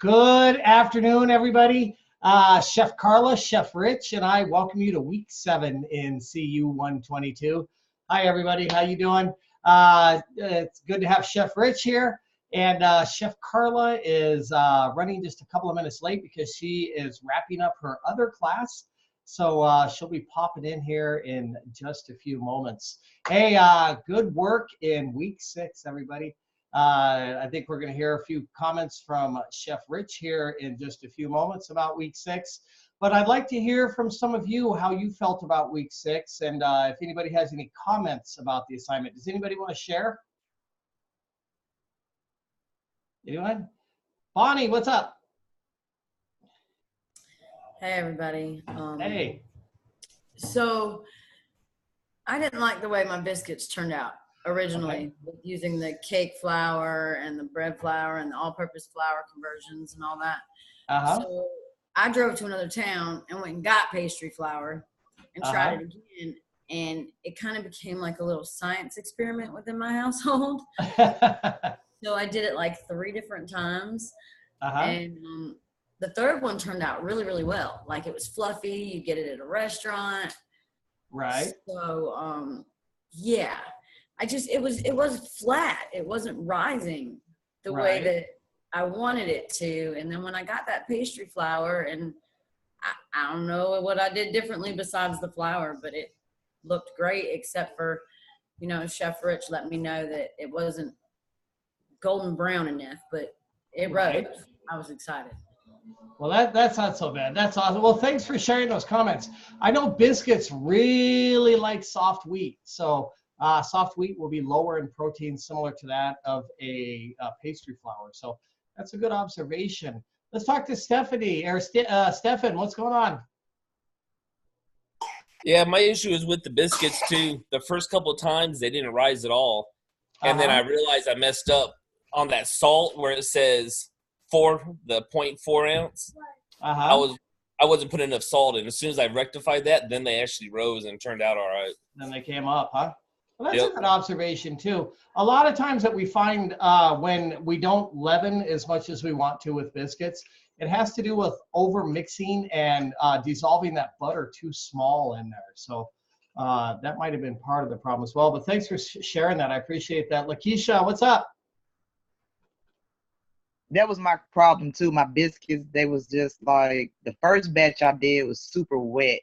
Good afternoon, everybody. Chef Carla, Chef Rich, and I welcome you to week 7 in CU 122. Hi, everybody. How you doing? It's good to have Chef Rich here. And Chef Carla is running just a couple of minutes late because she is wrapping up her other class. So she'll be popping in here in just a few moments. Hey, good work in week 6, everybody. I think we're going to hear a few comments from Chef Rich here in just a few moments about week 6. But I'd like to hear from some of you how you felt about week 6, and if anybody has any comments about the assignment. Does anybody want to share? Anyone? Bonnie, what's up? Hey, everybody. Hey. So I didn't like the way my biscuits turned out originally, Okay. using the cake flour and the bread flour and the all-purpose flour conversions and all that. So I drove to another town and went and got pastry flour and tried it again. And it kind of became like a little science experiment within my household. So I did it like 3 different times. And the third one turned out really, really well. Like, it was fluffy. You get it at a restaurant. Right. So, yeah. It was flat. It wasn't rising the way that I wanted it to. And then when I got that pastry flour, and I don't know what I did differently besides the flour, but it looked great, except for, Chef Rich let me know that it wasn't golden brown enough, but it rose. I was excited. Well, that's not so bad. That's awesome. Well, thanks for sharing those comments. I know biscuits really like soft wheat. So soft wheat will be lower in protein, similar to that of a pastry flour. So that's a good observation. Let's talk to Stephanie, or Stefan, what's going on? Yeah, my issue is with the biscuits too. The first couple of times they didn't rise at all. And then I realized I messed up on that salt where it says the 0.4 ounce. I wasn't putting enough salt in. As soon as I rectified that, then they actually rose and turned out all right. Then they came up, huh? Well, that's a good observation too. A lot of times that we find when we don't leaven as much as we want to with biscuits, it has to do with over mixing and dissolving that butter too small in there. So that might have been part of the problem as well. But thanks for sharing that. I appreciate that. Lakeisha, what's up? That was my problem too. My biscuits, they was just like, the first batch I did was super wet,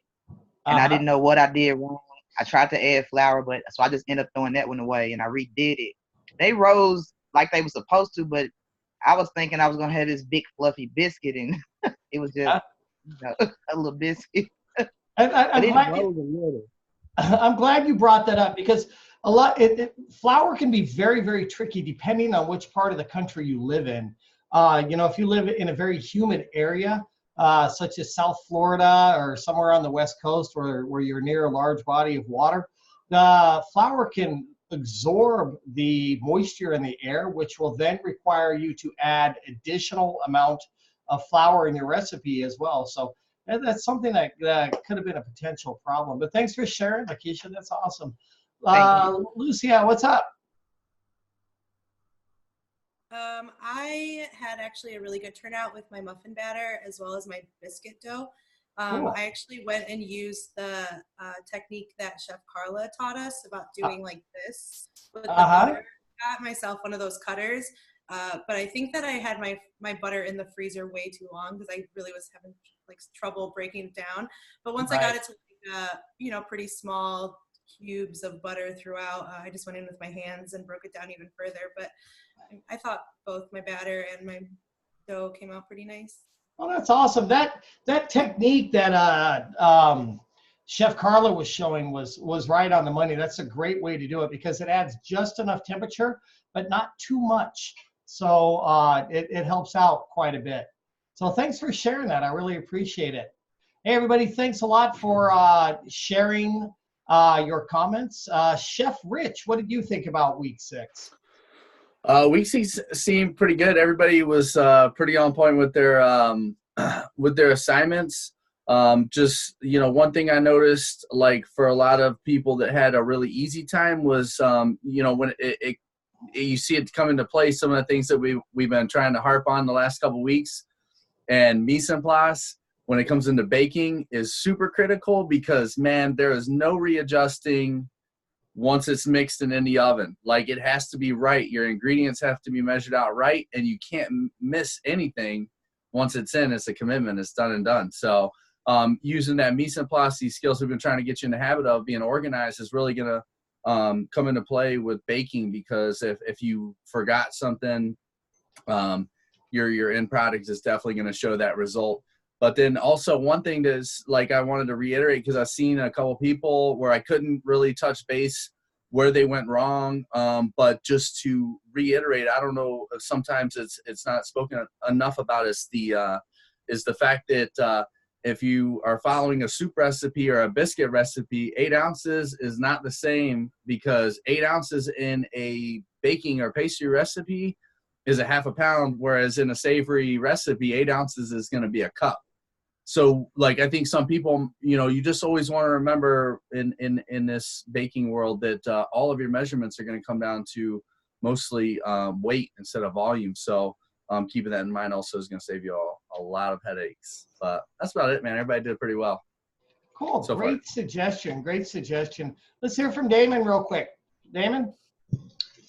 and I didn't know what I did wrong. I tried to add flour, but so I just ended up throwing that one away, and I redid it. They rose like they were supposed to, but I was thinking I was gonna have this big fluffy biscuit, and it was just a little biscuit. I'm glad you brought that up, because flour can be very, very tricky depending on which part of the country you live in. If you live in a very humid area, such as South Florida or somewhere on the West Coast where you're near a large body of water, the flour can absorb the moisture in the air, which will then require you to add additional amount of flour in your recipe as well. So that's something that could have been a potential problem. But thanks for sharing, Lakeisha. That's awesome. Lucia, what's up? I had actually a really good turnout with my muffin batter as well as my biscuit dough. Cool. I actually went and used the technique that Chef Carla taught us about doing like this with the butter. I got myself one of those cutters, but I think that I had my butter in the freezer way too long because I really was having like trouble breaking it down. But once I got it to like, pretty small cubes of butter throughout, I just went in with my hands and broke it down even further. But I thought both my batter and my dough came out pretty nice. Well, that's awesome. That technique that Chef Carla was showing was right on the money. That's a great way to do it because it adds just enough temperature, but not too much. So it helps out quite a bit. So thanks for sharing that. I really appreciate it. Hey, everybody, thanks a lot for sharing your comments. Chef Rich, what did you think about week 6? Week 6 seemed pretty good. Everybody was pretty on point with their assignments. Just, one thing I noticed, like for a lot of people that had a really easy time was, when it you see it come into play. Some of the things that we've been trying to harp on the last couple of weeks, and mise en place when it comes into baking is super critical because, man, there is no readjusting once it's mixed and in the oven. Like, it has to be right. Your ingredients have to be measured out right, and you can't miss anything. Once it's in, it's a commitment. It's done and done. So using that mise en place, these skills we've been trying to get you in the habit of being organized is really going to come into play with baking, because if you forgot something, your end product is definitely going to show that result. But then also one thing that's like I wanted to reiterate, because I've seen a couple people where I couldn't really touch base where they went wrong. But just to reiterate, I don't know, sometimes it's not spoken enough about is the fact that if you are following a soup recipe or a biscuit recipe, 8 ounces is not the same, because 8 ounces in a baking or pastry recipe is a half a pound, whereas in a savory recipe, 8 ounces is going to be a cup. So, like, I think some people, you just always want to remember in this baking world that all of your measurements are going to come down to mostly weight instead of volume. So keeping that in mind also is going to save you a lot of headaches. But that's about it, man. Everybody did pretty well. Cool. So great suggestion. Great suggestion. Let's hear from Damon real quick. Damon?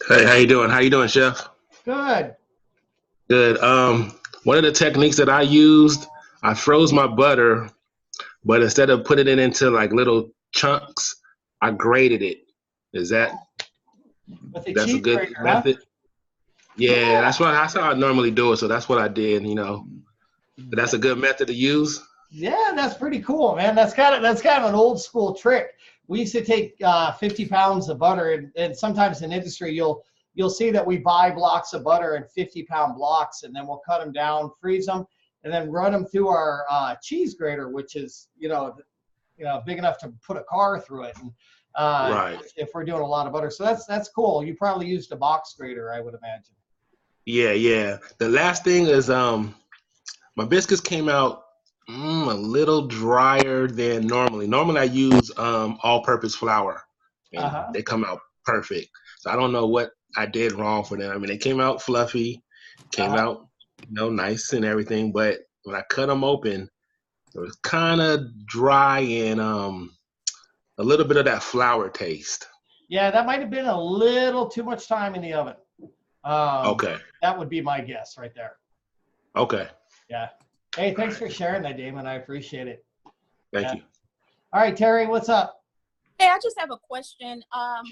Hey, how you doing? How you doing, Chef? Good. Good. One of the techniques that I used, I froze my butter, but instead of putting it into like little chunks, I grated it. That's a good grater, method? Huh? Yeah, that's how I normally do it. So that's what I did, But that's a good method to use. Yeah, that's pretty cool, man. That's kind of an old school trick. We used to take 50 pounds of butter, and sometimes in industry you'll see that we buy blocks of butter in 50-pound blocks, and then we'll cut them down, freeze them, and then run them through our cheese grater, which is big enough to put a car through it. And right. If we're doing a lot of butter, so that's cool. You probably used a box grater, I would imagine. Yeah. The last thing is my biscuits came out a little drier than normally. Normally I use all-purpose flour, and they come out perfect. So I don't know what I did wrong for them. I mean, they came out fluffy, came out nice and everything, but when I cut them open, it was kind of dry and a little bit of that flour taste. Yeah, that might have been a little too much time in the oven. Okay. That would be my guess right there. Okay. Yeah. Hey, thanks for sharing that, Damon. I appreciate it. Thank you. All right, Terry, what's up? Hey, I just have a question.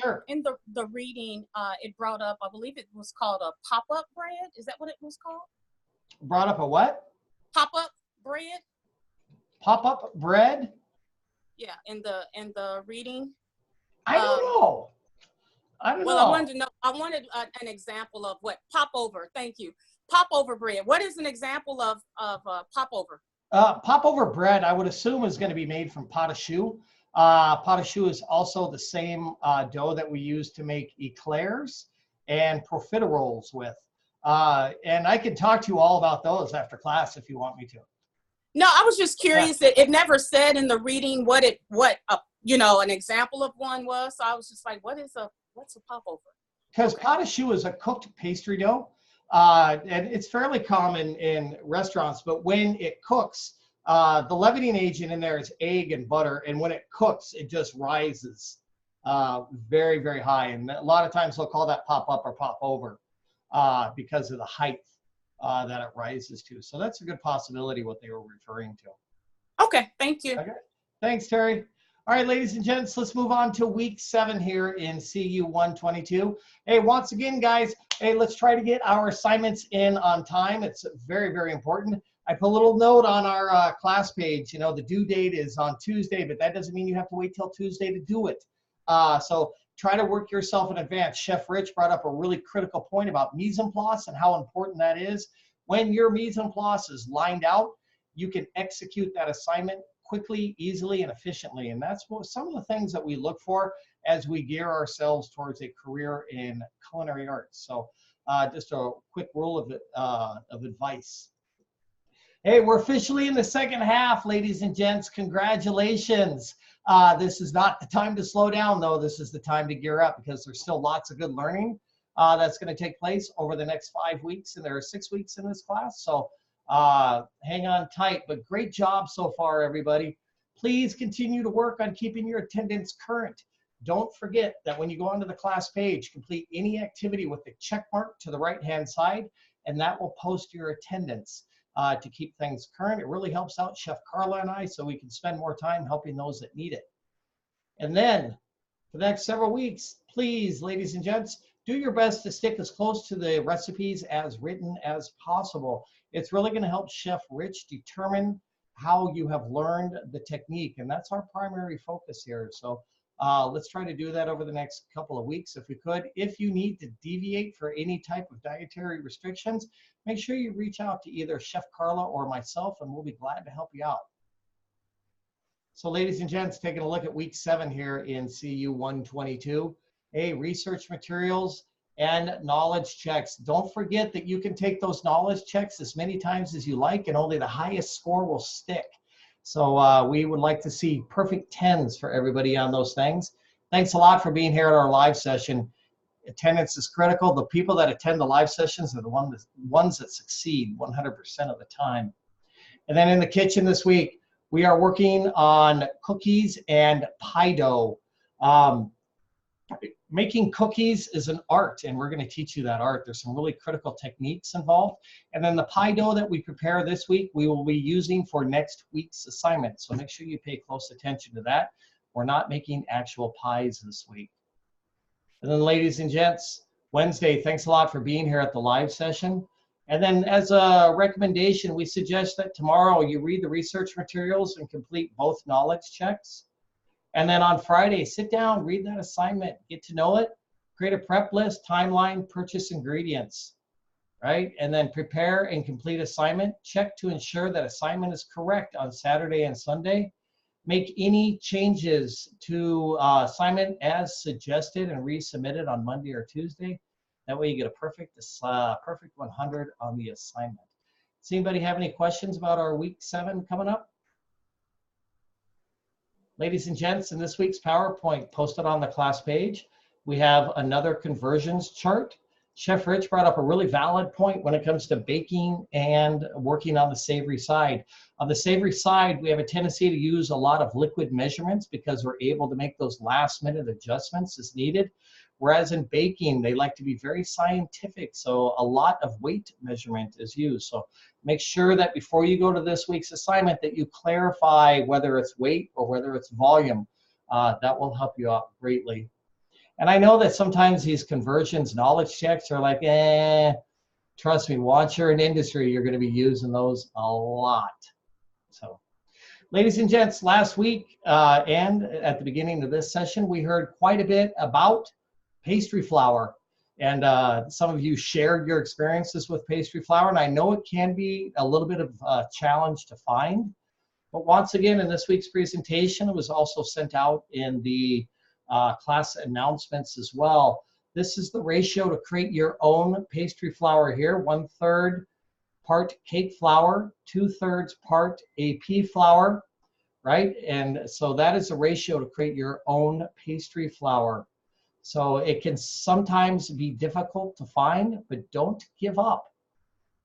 Sure. In the reading, it brought up, I believe it was called a pop-up bread. Is that what it was called? Brought up a what? Pop-up bread? Pop-up bread? Yeah, in the reading. I don't know. I don't know. I wanted to know. I wanted an example of what popover. Thank you. Popover bread. What is an example of popover? Popover bread, I would assume, is going to be made from pot au choux. Pot au choux is also the same dough that we use to make eclairs and profiteroles with. And I can talk to you all about those after class if you want me to. No, I was just curious that it never said in the reading what an example of one was. So I was just like, what's a popover? Because pot au choux is a cooked pastry dough, and it's fairly common in restaurants. But when it cooks, the leavening agent in there is egg and butter, and when it cooks, it just rises very, very high. And a lot of times they'll call that pop up or pop over because of the height that it rises to. So that's a good possibility what they were referring to. Okay, thank you. Okay, thanks, Terry. All right, ladies and gents, let's move on to week 7 here in CU 122. Hey, once again, guys, let's try to get our assignments in on time. It's very, very important. I put a little note on our class page. The due date is on Tuesday, but that doesn't mean you have to wait till Tuesday to do it. So try to work yourself in advance. Chef Rich brought up a really critical point about mise en place and how important that is. When your mise en place is lined out, you can execute that assignment quickly, easily, and efficiently. And that's some of the things that we look for as we gear ourselves towards a career in culinary arts. So just a quick rule of advice. Hey, we're officially in the second half, ladies and gents. Congratulations. This is not the time to slow down, though. This is the time to gear up because there's still lots of good learning that's going to take place over the next 5 weeks, and there are 6 weeks in this class. So hang on tight, but great job so far, everybody. Please continue to work on keeping your attendance current. Don't forget that when you go onto the class page, complete any activity with the check mark to the right-hand side, and that will post your attendance to keep things current. It really helps out Chef Carla and I so we can spend more time helping those that need it. And then for the next several weeks, please, ladies and gents, do your best to stick as close to the recipes as written as possible. It's really going to help Chef Rich determine how you have learned the technique, and that's our primary focus here. So let's try to do that over the next couple of weeks if we could. If you need to deviate for any type of dietary restrictions, make sure you reach out to either Chef Carla or myself, and we'll be glad to help you out. So ladies and gents, taking a look at week 7 here in CU 122, research materials and knowledge checks. Don't forget that you can take those knowledge checks as many times as you like, and only the highest score will stick. So we would like to see perfect 10s for everybody on those things. Thanks a lot for being here at our live session. Attendance is critical. The people that attend the live sessions are the ones that succeed 100% of the time. And then in the kitchen this week, we are working on cookies and pie dough. Making cookies is an art, and we're going to teach you that art. There's some really critical techniques involved. And then the pie dough that we prepare this week, we will be using for next week's assignment. So make sure you pay close attention to that. We're not making actual pies this week. And then ladies and gents, Wednesday, thanks a lot for being here at the live session. And then as a recommendation, we suggest that tomorrow you read the research materials and complete both knowledge checks. And then on Friday, sit down, read that assignment, get to know it, create a prep list, timeline, purchase ingredients, right? And then prepare and complete assignment. Check to ensure that assignment is correct on Saturday and Sunday. Make any changes to assignment as suggested and resubmit it on Monday or Tuesday. That way you get a perfect 100 on the assignment. Does anybody have any questions about our week 7 coming up? Ladies and gents, in this week's PowerPoint posted on the class page, we have another conversions chart. Chef Rich brought up a really valid point when it comes to baking and working on the savory side. On the savory side, we have a tendency to use a lot of liquid measurements because we're able to make those last minute adjustments as needed. Whereas in baking, they like to be very scientific, so a lot of weight measurement is used. So make sure that before you go to this week's assignment that you clarify whether it's weight or whether it's volume. That will help you out greatly. And I know that sometimes these conversions knowledge checks are like, trust me, once you're in industry, you're going to be using those a lot. So, ladies and gents, last week and at the beginning of this session, we heard quite a bit about pastry flour. And some of you shared your experiences with pastry flour, and I know it can be a little bit of a challenge to find. But once again, in this week's presentation, it was also sent out in the class announcements as well. This is the ratio to create your own pastry flour here. 1/3 part cake flour, 2/3 part AP flour, right? And so that is the ratio to create your own pastry flour. So it can sometimes be difficult to find, but don't give up.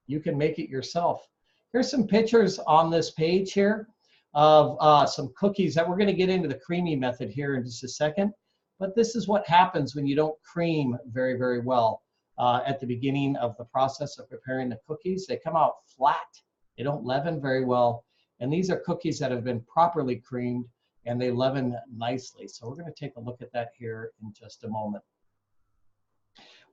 You can make it yourself. Here's some pictures on this page here of some cookies that we're going to get into the creamy method here in just a second. But this is what happens when you don't cream very, very well at the beginning of the process of preparing the cookies. They come out flat. They don't leaven very well. And these are cookies that have been properly creamed, and they leaven nicely. So we're going to take a look at that here in just a moment.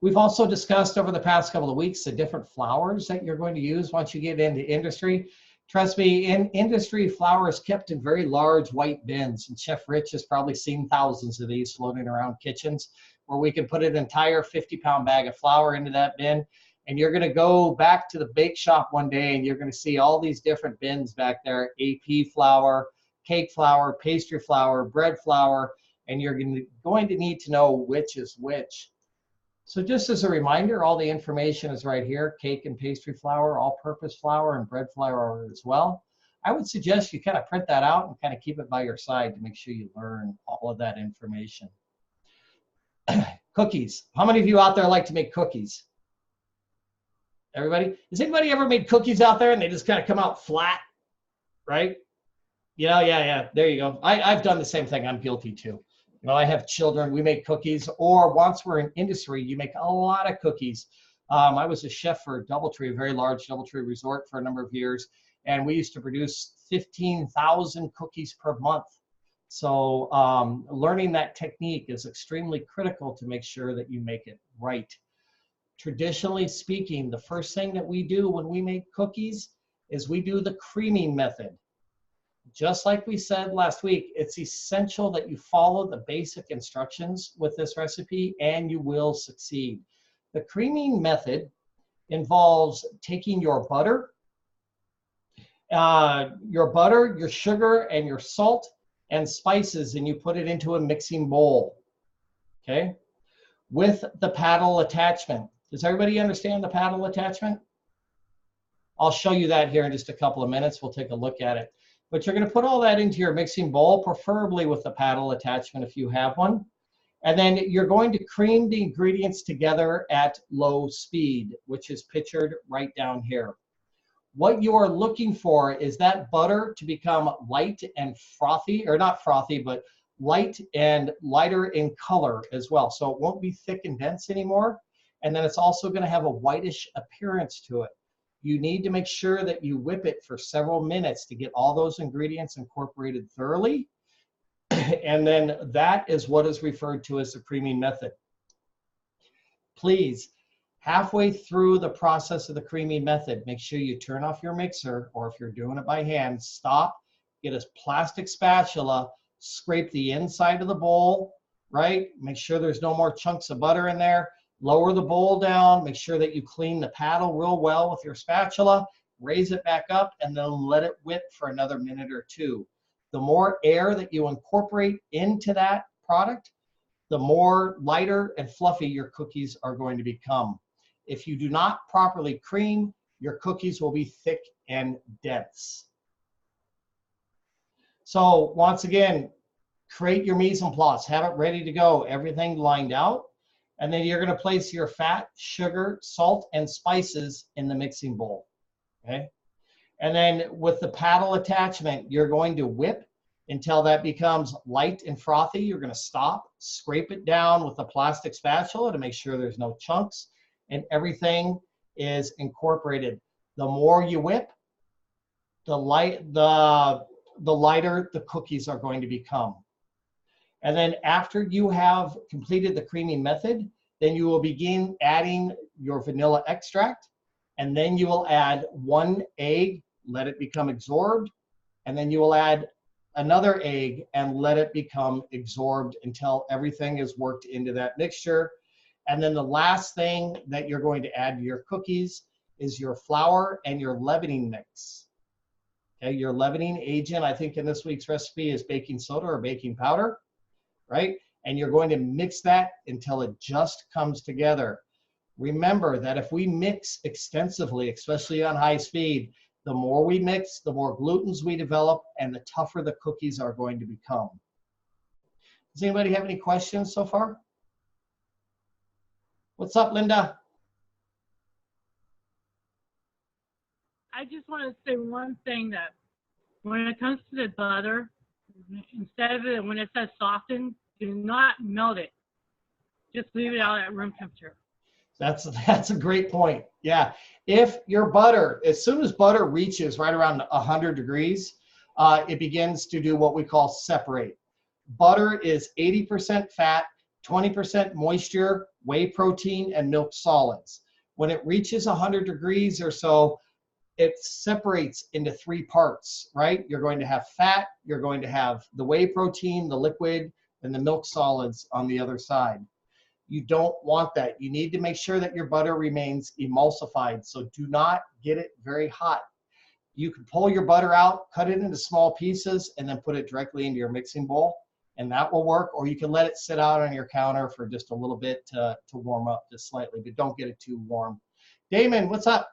We've also discussed over the past couple of weeks the different flours that you're going to use once you get into industry. Trust me, in industry, flour is kept in very large white bins, and Chef Rich has probably seen thousands of these floating around kitchens where we can put an entire 50-pound bag of flour into that bin. And you're going to go back to the bake shop one day and you're going to see all these different bins back there: AP flour, cake flour, pastry flour, bread flour, and you're going to need to know which is which. So just as a reminder, all the information is right here: cake and pastry flour, all-purpose flour, and bread flour as well. I would suggest you kind of print that out and kind of keep it by your side to make sure you learn all of that information. Cookies. How many of you out there like to make cookies? Everybody? Has anybody ever made cookies out there and they just kind of come out flat, right? Yeah. There you go. I've done the same thing. I'm guilty too. I have children. We make cookies, or once we're in industry, you make a lot of cookies. I was a chef for DoubleTree, a very large DoubleTree resort for a number of years, and we used to produce 15,000 cookies per month. So learning that technique is extremely critical to make sure that you make it right. Traditionally speaking, the first thing that we do when we make cookies is we do the creaming method. Just like we said last week, it's essential that you follow the basic instructions with this recipe and you will succeed. The creaming method involves taking your butter, your sugar, and your salt and spices, and you put it into a mixing bowl, okay, with the paddle attachment. Does everybody understand the paddle attachment? I'll show you that here in just a couple of minutes. We'll take a look at it. But you're going to put all that into your mixing bowl, preferably with the paddle attachment if you have one. And then you're going to cream the ingredients together at low speed, which is pictured right down here. What you are looking for is that butter to become light and frothy, or not frothy, but light and lighter in color as well. So it won't be thick and dense anymore. And then it's also going to have a whitish appearance to it. You need to make sure that you whip it for several minutes to get all those ingredients incorporated thoroughly. And then that is what is referred to as the creaming method. Please, halfway through the process of the creaming method, make sure you turn off your mixer, or if you're doing it by hand, stop, get a plastic spatula, scrape the inside of the bowl, right? Make sure there's no more chunks of butter in there. Lower the bowl down, make sure that you clean the paddle real well with your spatula, raise it back up, and then let it whip for another minute or two. The more air that you incorporate into that product, the more lighter and fluffy your cookies are going to become. If you do not properly cream, your cookies will be thick and dense. So once again, create your mise en place, have it ready to go, everything lined out. And then you're going to place your fat, sugar, salt, and spices in the mixing bowl, okay? And then with the paddle attachment, you're going to whip until that becomes light and frothy. You're going to stop, scrape it down with a plastic spatula to make sure there's no chunks, and everything is incorporated. The more you whip, the lighter the cookies are going to become. And then after you have completed the creaming method, then you will begin adding your vanilla extract, and then you will add 1 egg, let it become absorbed, and then you will add another egg and let it become absorbed until everything is worked into that mixture. And then the last thing that you're going to add to your cookies is your flour and your leavening mix. Okay, your leavening agent, I think in this week's recipe, is baking soda or baking powder, right? And you're going to mix that until it just comes together. Remember that if we mix extensively, especially on high speed, the more we mix, the more glutens we develop, and the tougher the cookies are going to become. Does anybody have any questions so far? What's up, Linda? I just want to say one thing, that when it comes to the butter, instead of it, when it says soften, do not melt it. Just leave it out at room temperature. That's a great point. Yeah, if your butter, as soon as butter reaches right around 100 degrees, it begins to do what we call separate. Butter is 80% fat, 20% moisture, whey protein, and milk solids. When it reaches 100 degrees or so, it separates into 3 parts, right? You're going to have fat, you're going to have the whey protein, the liquid, and the milk solids on the other side. You don't want that. You need to make sure that your butter remains emulsified, so do not get it very hot. You can pull your butter out, cut it into small pieces, and then put it directly into your mixing bowl, and that will work. Or you can let it sit out on your counter for just a little bit to warm up just slightly, but don't get it too warm. Damon, what's up?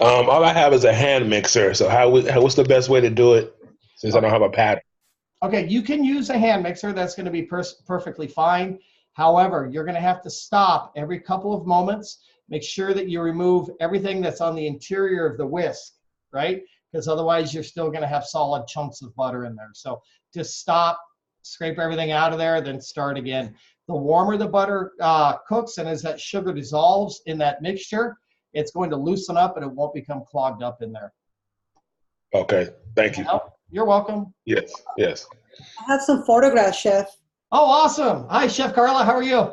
All I have is a hand mixer. So what's the best way to do it since I don't have a pad? Okay, you can use a hand mixer. That's going to be perfectly fine. However, you're going to have to stop every couple of moments. Make sure that you remove everything that's on the interior of the whisk, right? Because otherwise you're still going to have solid chunks of butter in there. So just stop, scrape everything out of there, then start again. The warmer the butter cooks and as that sugar dissolves in that mixture, it's going to loosen up and it won't become clogged up in there. Okay, thank you. You're welcome. Yes, yes. I have some photographs, Chef. Oh, awesome. Hi, Chef Carla. How are you?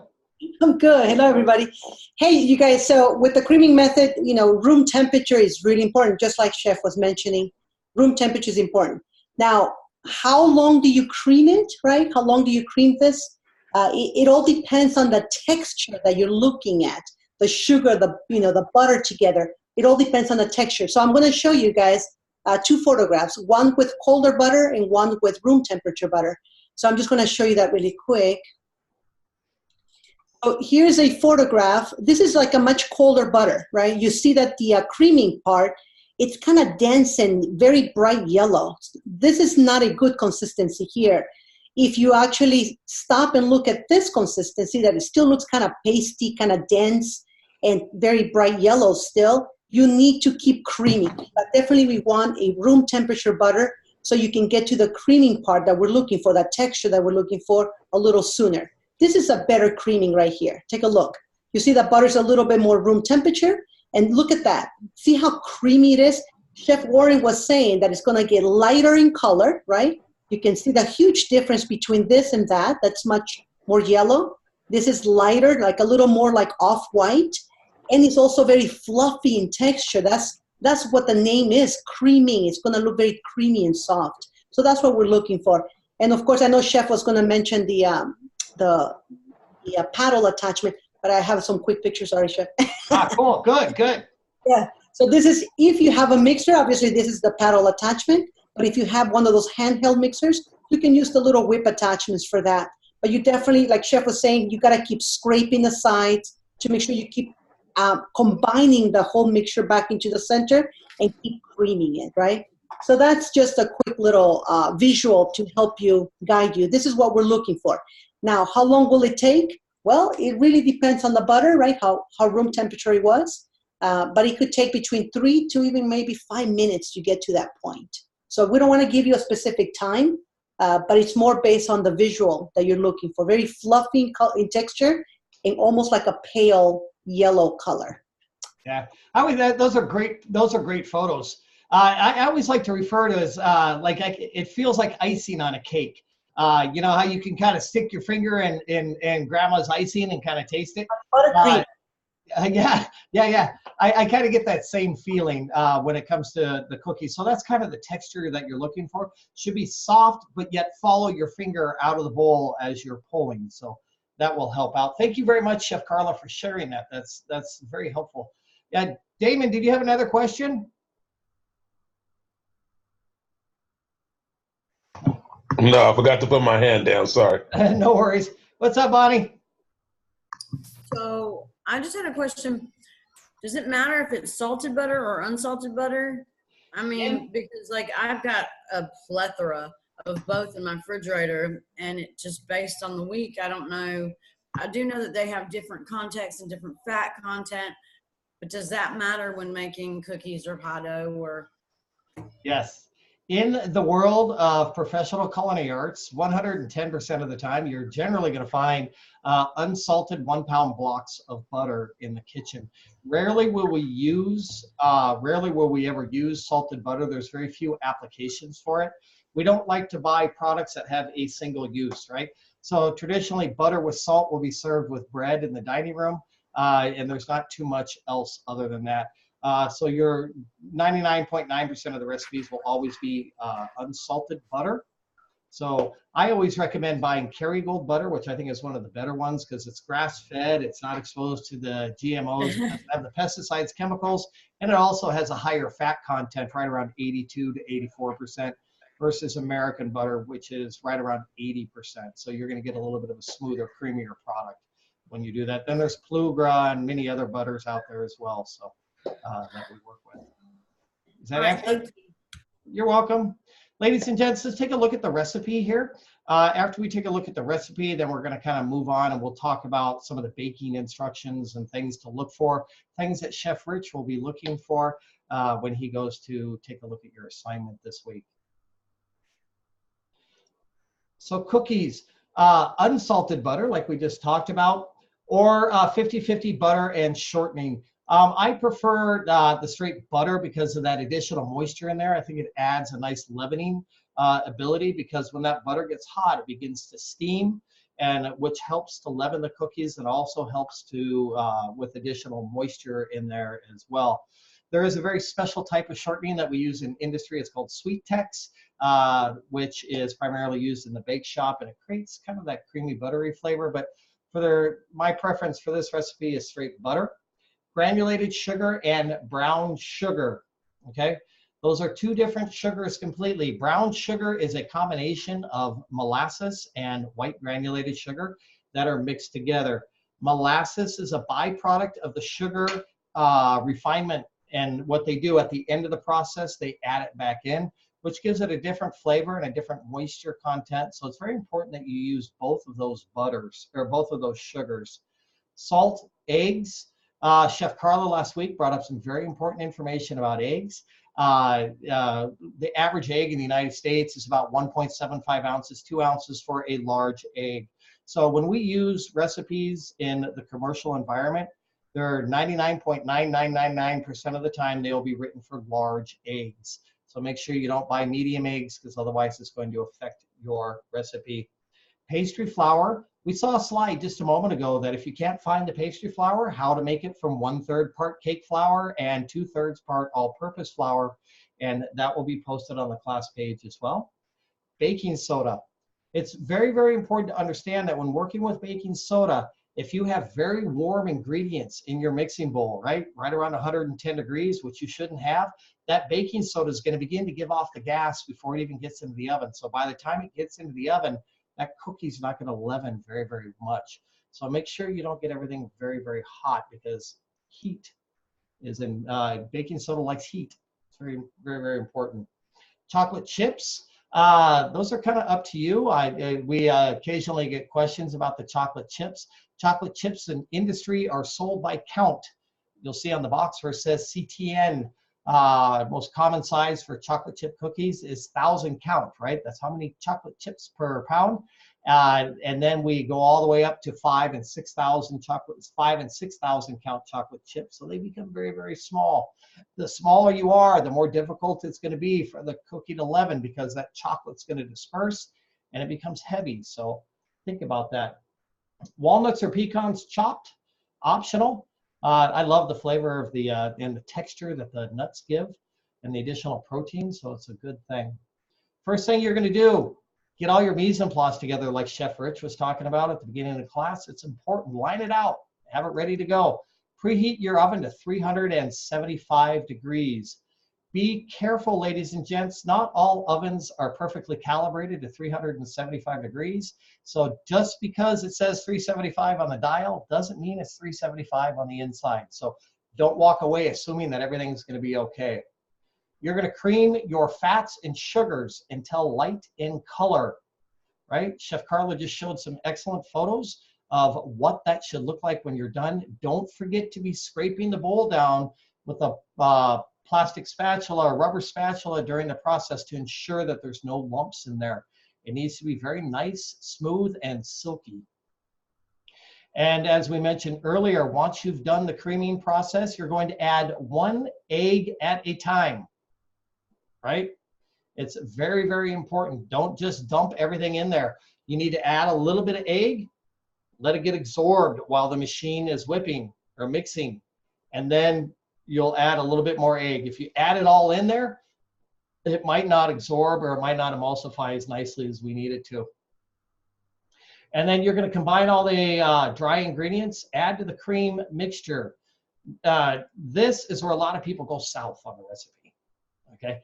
I'm good. Hello, everybody. Hey, you guys. So with the creaming method, you know, room temperature is really important, just like Chef was mentioning. Room temperature is important. Now, how long do you cream it, right? How long do you cream this? It all depends on the texture that you're looking at. The sugar, the butter together. It all depends on the texture. So I'm going to show you guys two photographs, one with colder butter and one with room temperature butter. So I'm just going to show you that really quick. So here's a photograph. This is like a much colder butter, right? You see that the creaming part, it's kind of dense and very bright yellow. This is not a good consistency here. If you actually stop and look at this consistency, that it still looks kind of pasty, kind of dense, and very bright yellow still, you need to keep creaming. But definitely we want a room temperature butter so you can get to the creaming part that we're looking for, that texture that we're looking for a little sooner. This is a better creaming right here. Take a look. You see the butter's a little bit more room temperature, and look at that. See how creamy it is? Chef Warren was saying that it's gonna get lighter in color, right? You can see the huge difference between this and that. That's much more yellow. This is lighter, like a little more like off-white, and it's also very fluffy in texture. That's what the name is, creaming. It's gonna look very creamy and soft. So that's what we're looking for. And of course, I know Chef was gonna mention the paddle attachment, but I have some quick pictures. Sorry, Chef. Cool, good. Yeah, so this is, if you have a mixer, obviously this is the paddle attachment, but if you have one of those handheld mixers, you can use the little whip attachments for that. But you definitely, like Chef was saying, you gotta keep scraping the sides to make sure you keep combining the whole mixture back into the center and keep creaming it, right? So that's just a quick little visual to help you, guide you. This is what we're looking for. Now, how long will it take? Well, it really depends on the butter, right? How room temperature it was. But it could take between 3 to even maybe 5 minutes to get to that point. So we don't want to give you a specific time, but it's more based on the visual that you're looking for. Very fluffy in texture and almost like a pale yellow color. Yeah, those are great photos. I always like to refer to it as it feels like icing on a cake. You know how you can kind of stick your finger in grandma's icing and kind of taste it? Buttercream. Yeah. I kind of get that same feeling when it comes to the cookies. So that's kind of the texture that you're looking for. Should be soft, but yet follow your finger out of the bowl as you're pulling. So that will help out. Thank you very much, Chef Carla, for sharing that. That's very helpful. Yeah, Damon, did you have another question? No, I forgot to put my hand down. Sorry. No worries. What's up, Bonnie? So I just had a question. Does it matter if it's salted butter or unsalted butter? I mean, because like I've got a plethora of both in my refrigerator, and it just based on the week, I don't know. I do know that they have different contexts and different fat content, but does that matter when making cookies or pie dough or? Yes. In the world of professional culinary arts, 110% of the time, you're generally going to find unsalted 1-pound blocks of butter in the kitchen. Rarely will we ever use salted butter. There's very few applications for it. We don't like to buy products that have a single use, right? So traditionally, butter with salt will be served with bread in the dining room, and there's not too much else other than that. So your 99.9% of the recipes will always be unsalted butter. So I always recommend buying Kerrygold butter, which I think is one of the better ones because it's grass-fed, it's not exposed to the GMOs, it doesn't have the pesticides, chemicals, and it also has a higher fat content, right around 82 to 84%, versus American butter, which is right around 80%. So you're going to get a little bit of a smoother, creamier product when you do that. Then there's Plugra and many other butters out there as well. So that we work with. Is that accurate? You're welcome. Ladies and gents, let's take a look at the recipe here. After we take a look at the recipe, then we're going to kind of move on and we'll talk about some of the baking instructions and things to look for, things that Chef Rich will be looking for when he goes to take a look at your assignment this week. So cookies, unsalted butter, like we just talked about, or 50-50 butter and shortening. I prefer the straight butter because of that additional moisture in there. I think it adds a nice leavening ability, because when that butter gets hot, it begins to steam, and which helps to leaven the cookies and also helps to with additional moisture in there as well. There is a very special type of shortening that we use in industry. It's called Sweet Tex, which is primarily used in the bake shop, and it creates kind of that creamy buttery flavor. But for my preference for this recipe is straight butter, granulated sugar, and brown sugar. Okay, those are two different sugars completely. Brown sugar is a combination of molasses and white granulated sugar that are mixed together. Molasses is a byproduct of the sugar refinement, and what they do at the end of the process, they add it back in, which gives it a different flavor and a different moisture content. So it's very important that you use both of those butters, or both of those sugars. Salt, eggs. Chef Carla last week brought up some very important information about eggs. The average egg in the United States is about 1.75 ounces, 2 ounces for a large egg. So when we use recipes in the commercial environment, they're 99.9999% of the time they'll be written for large eggs. So make sure you don't buy medium eggs, because otherwise it's going to affect your recipe. Pastry flour. We saw a slide just a moment ago that if you can't find the pastry flour, how to make it from 1/3 part cake flour and 2/3 part all-purpose flour, and that will be posted on the class page as well. Baking soda. It's very, very important to understand that when working with baking soda, if you have very warm ingredients in your mixing bowl, right around 110 degrees, which you shouldn't have, that baking soda is going to begin to give off the gas before it even gets into the oven. So by the time it gets into the oven, that cookie's not going to leaven very, very much. So make sure you don't get everything very, very hot, because heat is in, baking soda likes heat. It's very, very, very important. Chocolate chips. Those are kind of up to you. We occasionally get questions about the chocolate chips. Chocolate chips in industry are sold by count. You'll see on the box where it says CTN. Most common size for chocolate chip cookies is 1,000 count, right? That's how many chocolate chips per pound. And then we go all the way up to 5,000 and 6,000 count chocolate chips. So they become very, very small. The smaller you are, the more difficult it's going to be for the cookie to leaven, because that chocolate's going to disperse and it becomes heavy. So think about that. Walnuts or pecans chopped, optional. I love the flavor of the and the texture that the nuts give and the additional protein, so it's a good thing. First thing you're going to do, get all your mise en place together like Chef Rich was talking about at the beginning of the class. It's important. Line it out. Have it ready to go. Preheat your oven to 375 degrees. Be careful, ladies and gents. Not all ovens are perfectly calibrated to 375 degrees. So just because it says 375 on the dial doesn't mean it's 375 on the inside. So don't walk away assuming that everything's going to be okay. You're going to cream your fats and sugars until light in color, right? Chef Carla just showed some excellent photos of what that should look like when you're done. Don't forget to be scraping the bowl down with a plastic spatula or rubber spatula during the process to ensure that there's no lumps in there. It needs to be very nice, smooth, and silky. And as we mentioned earlier, once you've done the creaming process, you're going to add 1 egg at a time, right? It's very, very important. Don't just dump everything in there. You need to add a little bit of egg, let it get absorbed while the machine is whipping or mixing, and then you'll add a little bit more egg. If you add it all in there, it might not absorb or it might not emulsify as nicely as we need it to. And then you're going to combine all the dry ingredients, add to the cream mixture. This is where a lot of people go south on the recipe, okay?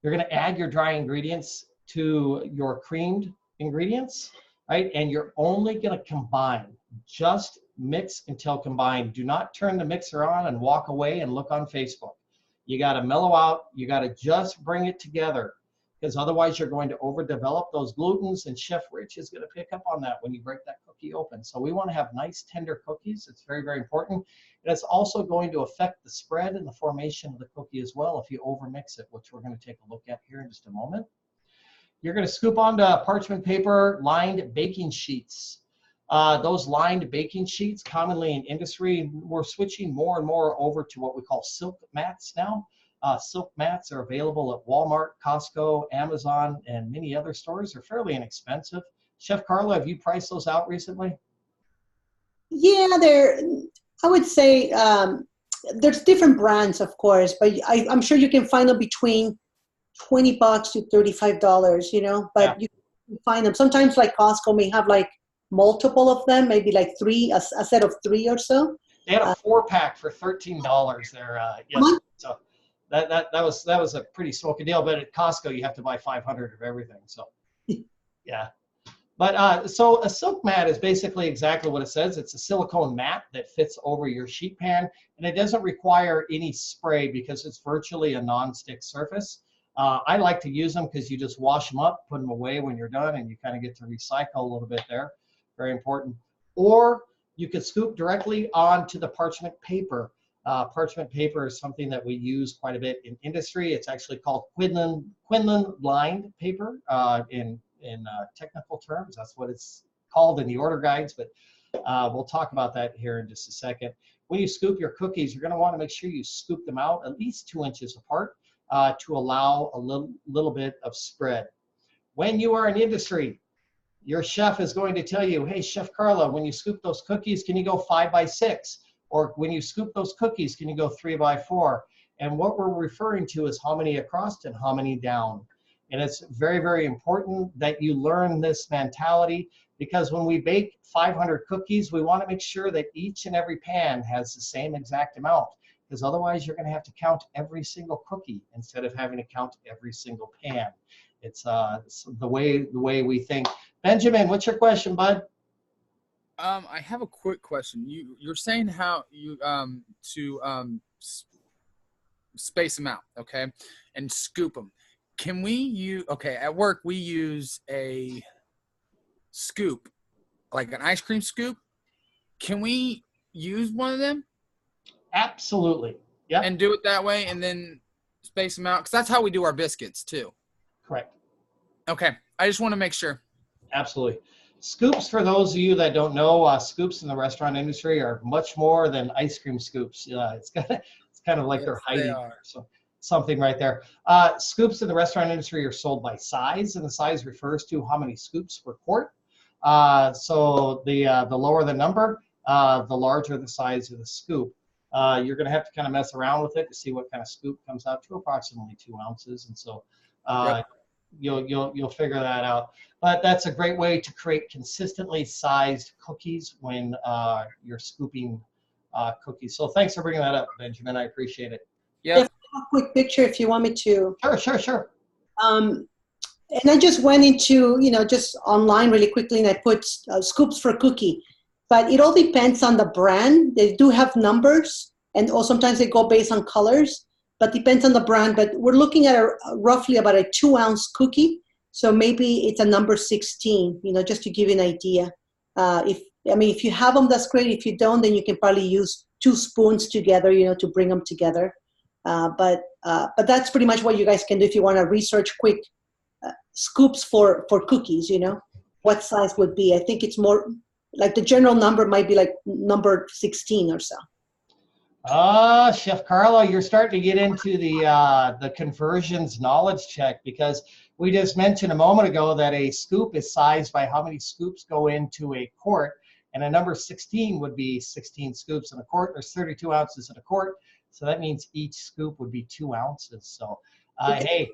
You're going to add your dry ingredients to your creamed ingredients, right? And you're only going to combine. Just mix until combined. Do not turn the mixer on and walk away and look on Facebook. You got to mellow out. You got to just bring it together, because otherwise you're going to overdevelop those glutens, and Chef Rich is going to pick up on that when you break that cookie open. So we want to have nice tender cookies. It's very, very important. And it's also going to affect the spread and the formation of the cookie as well if you overmix it, which we're going to take a look at here in just a moment. You're going to scoop onto parchment paper lined baking sheets. Those lined baking sheets, commonly in industry, we're switching more and more over to what we call silk mats now. Silk mats are available at Walmart, Costco, Amazon, and many other stores. They're fairly inexpensive. Chef Carla, have you priced those out recently? Yeah, I would say there's different brands, of course, but I'm sure you can find them between $20 to $35, you know, but yeah. You can find them. Sometimes like Costco may have like multiple of them, maybe like three, a set of three or so. They had a 4-pack for $13 there. Yes. So that was a pretty smoky deal, but at Costco you have to buy 500 of everything. So yeah. But so a silk mat is basically exactly what it says. It's a silicone mat that fits over your sheet pan, and it doesn't require any spray because it's virtually a non-stick surface. I like to use them because you just wash them up, put them away when you're done, and you kind of get to recycle a little bit there. Very important. Or you could scoop directly onto the parchment paper. Parchment paper is something that we use quite a bit in industry. It's actually called quinlan lined paper in technical terms. That's what it's called in the order guides, but we'll talk about that here in just a second. When you scoop your cookies, you're going to want to make sure you scoop them out at least 2 inches apart to allow a little bit of spread. When you are in industry, your chef is going to tell you, hey, Chef Carla, when you scoop those cookies, can you go 5 by 6? Or when you scoop those cookies, can you go 3 by 4? And what we're referring to is how many across and how many down. And it's very, very important that you learn this mentality, because when we bake 500 cookies, we want to make sure that each and every pan has the same exact amount, because otherwise you're going to have to count every single cookie instead of having to count every single pan. It's the way we think. Benjamin, what's your question, bud? I have a quick question. You're saying how you space them out, okay, and scoop them. Can we use, okay, at work we use a scoop, like an ice cream scoop. Can we use one of them? Absolutely. Yeah. And do it that way and then space them out? Because that's how we do our biscuits too. Correct. Okay. I just want to make sure. Absolutely. Scoops, for those of you that don't know, scoops in the restaurant industry are much more than ice cream scoops. It's kind of like they're hiding there. So something right there. Scoops in the restaurant industry are sold by size, and the size refers to how many scoops per quart. So the lower the number, the larger the size of the scoop. You're going to have to kind of mess around with it to see what kind of scoop comes out to approximately 2 ounces, and so yep. You'll figure that out. But that's a great way to create consistently sized cookies when you're scooping cookies. So thanks for bringing that up, Benjamin. I appreciate it. Yeah. A quick picture if you want me to. Sure. And I just went into, just online really quickly, and I put scoops for cookie. But it all depends on the brand. They do have numbers, and or sometimes they go based on colors, but depends on the brand. But we're looking at roughly about a 2-ounce cookie. So maybe it's a number 16, just to give you an idea. If you have them, that's great. If you don't, then you can probably use 2 spoons together, to bring them together. But that's pretty much what you guys can do if you want to research quick scoops for cookies, what size would be. I think it's more like the general number might be like number 16 or so. Chef Carla, you're starting to get into the conversions knowledge check, because we just mentioned a moment ago that a scoop is sized by how many scoops go into a quart, and a number 16 would be 16 scoops in a quart. There's 32 ounces in a quart, so that means each scoop would be 2 ounces. So, hey.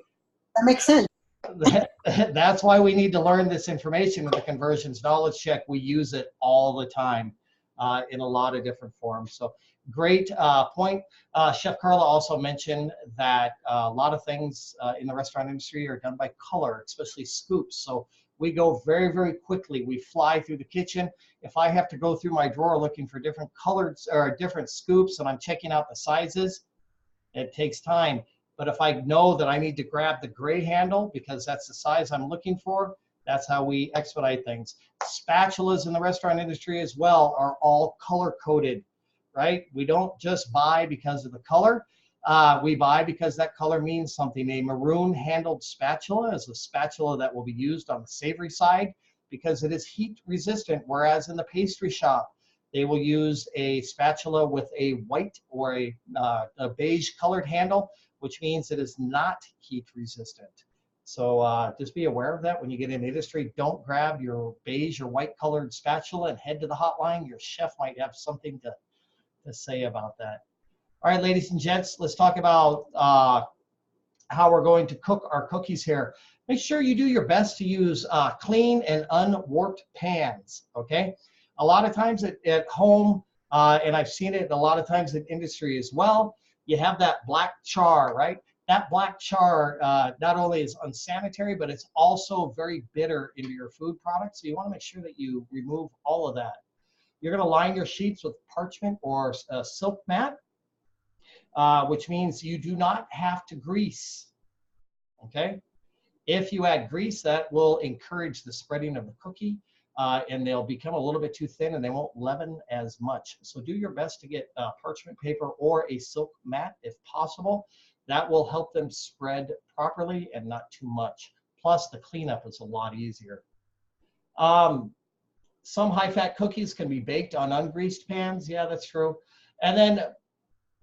That makes sense. That's why we need to learn this information with the conversions knowledge check. We use it all the time in a lot of different forms. So great point. Chef Carla also mentioned that a lot of things in the restaurant industry are done by color, especially scoops. So we go very, very quickly. We fly through the kitchen. If I have to go through my drawer looking for different colors or different scoops and I'm checking out the sizes, it takes time. But if I know that I need to grab the gray handle because that's the size I'm looking for, that's how we expedite things. Spatulas in the restaurant industry as well are all color coded, right? We don't just buy because of the color. We buy because that color means something. A maroon handled spatula is a spatula that will be used on the savory side because it is heat resistant, whereas in the pastry shop, they will use a spatula with a white or a beige colored handle, which means it is not heat resistant. So just be aware of that when you get in industry. Don't grab your beige or white colored spatula and head to the hotline. Your chef might have something to say about that. All right, ladies and gents, let's talk about how we're going to cook our cookies here. Make sure you do your best to use clean and unwarped pans, okay? A lot of times at home, and I've seen it a lot of times in industry as well, you have that black char, right? That black char not only is unsanitary, but it's also very bitter into your food product. So you want to make sure that you remove all of that. You're going to line your sheets with parchment or silk mat, which means you do not have to grease, okay? If you add grease, that will encourage the spreading of the cookie, and they'll become a little bit too thin and they won't leaven as much. So do your best to get parchment paper or a silk mat if possible. That will help them spread properly and not too much. Plus, the cleanup is a lot easier. Some high-fat cookies can be baked on ungreased pans. Yeah, that's true. And then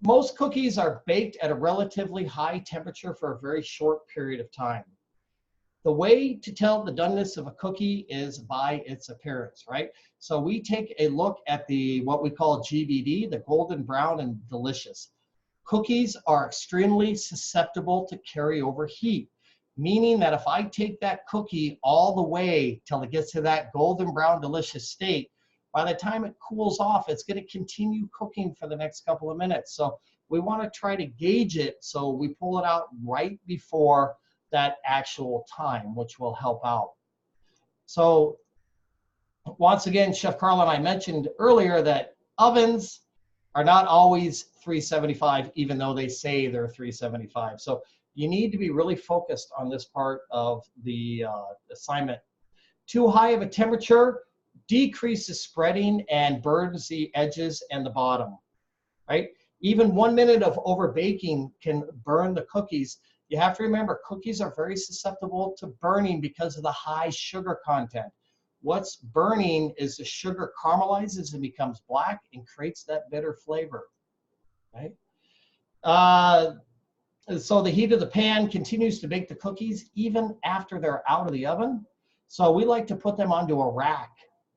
most cookies are baked at a relatively high temperature for a very short period of time. The way to tell the doneness of a cookie is by its appearance, right? So we take a look at what we call GBD, the golden brown and delicious. Cookies are extremely susceptible to carryover heat, meaning that if I take that cookie all the way till it gets to that golden brown delicious state, by the time it cools off, it's going to continue cooking for the next couple of minutes. So we want to try to gauge it so we pull it out right before that actual time, which will help out. So once again, Chef Carla and I mentioned earlier that ovens are not always 375, even though they say they're 375. So you need to be really focused on this part of the assignment. Too high of a temperature decreases spreading and burns the edges and the bottom, right? Even 1 minute of over baking can burn the cookies. You have to remember, cookies are very susceptible to burning because of the high sugar content. What's burning is the sugar caramelizes and becomes black and creates that bitter flavor, right? So the heat of the pan continues to bake the cookies even after they're out of the oven. So we like to put them onto a rack,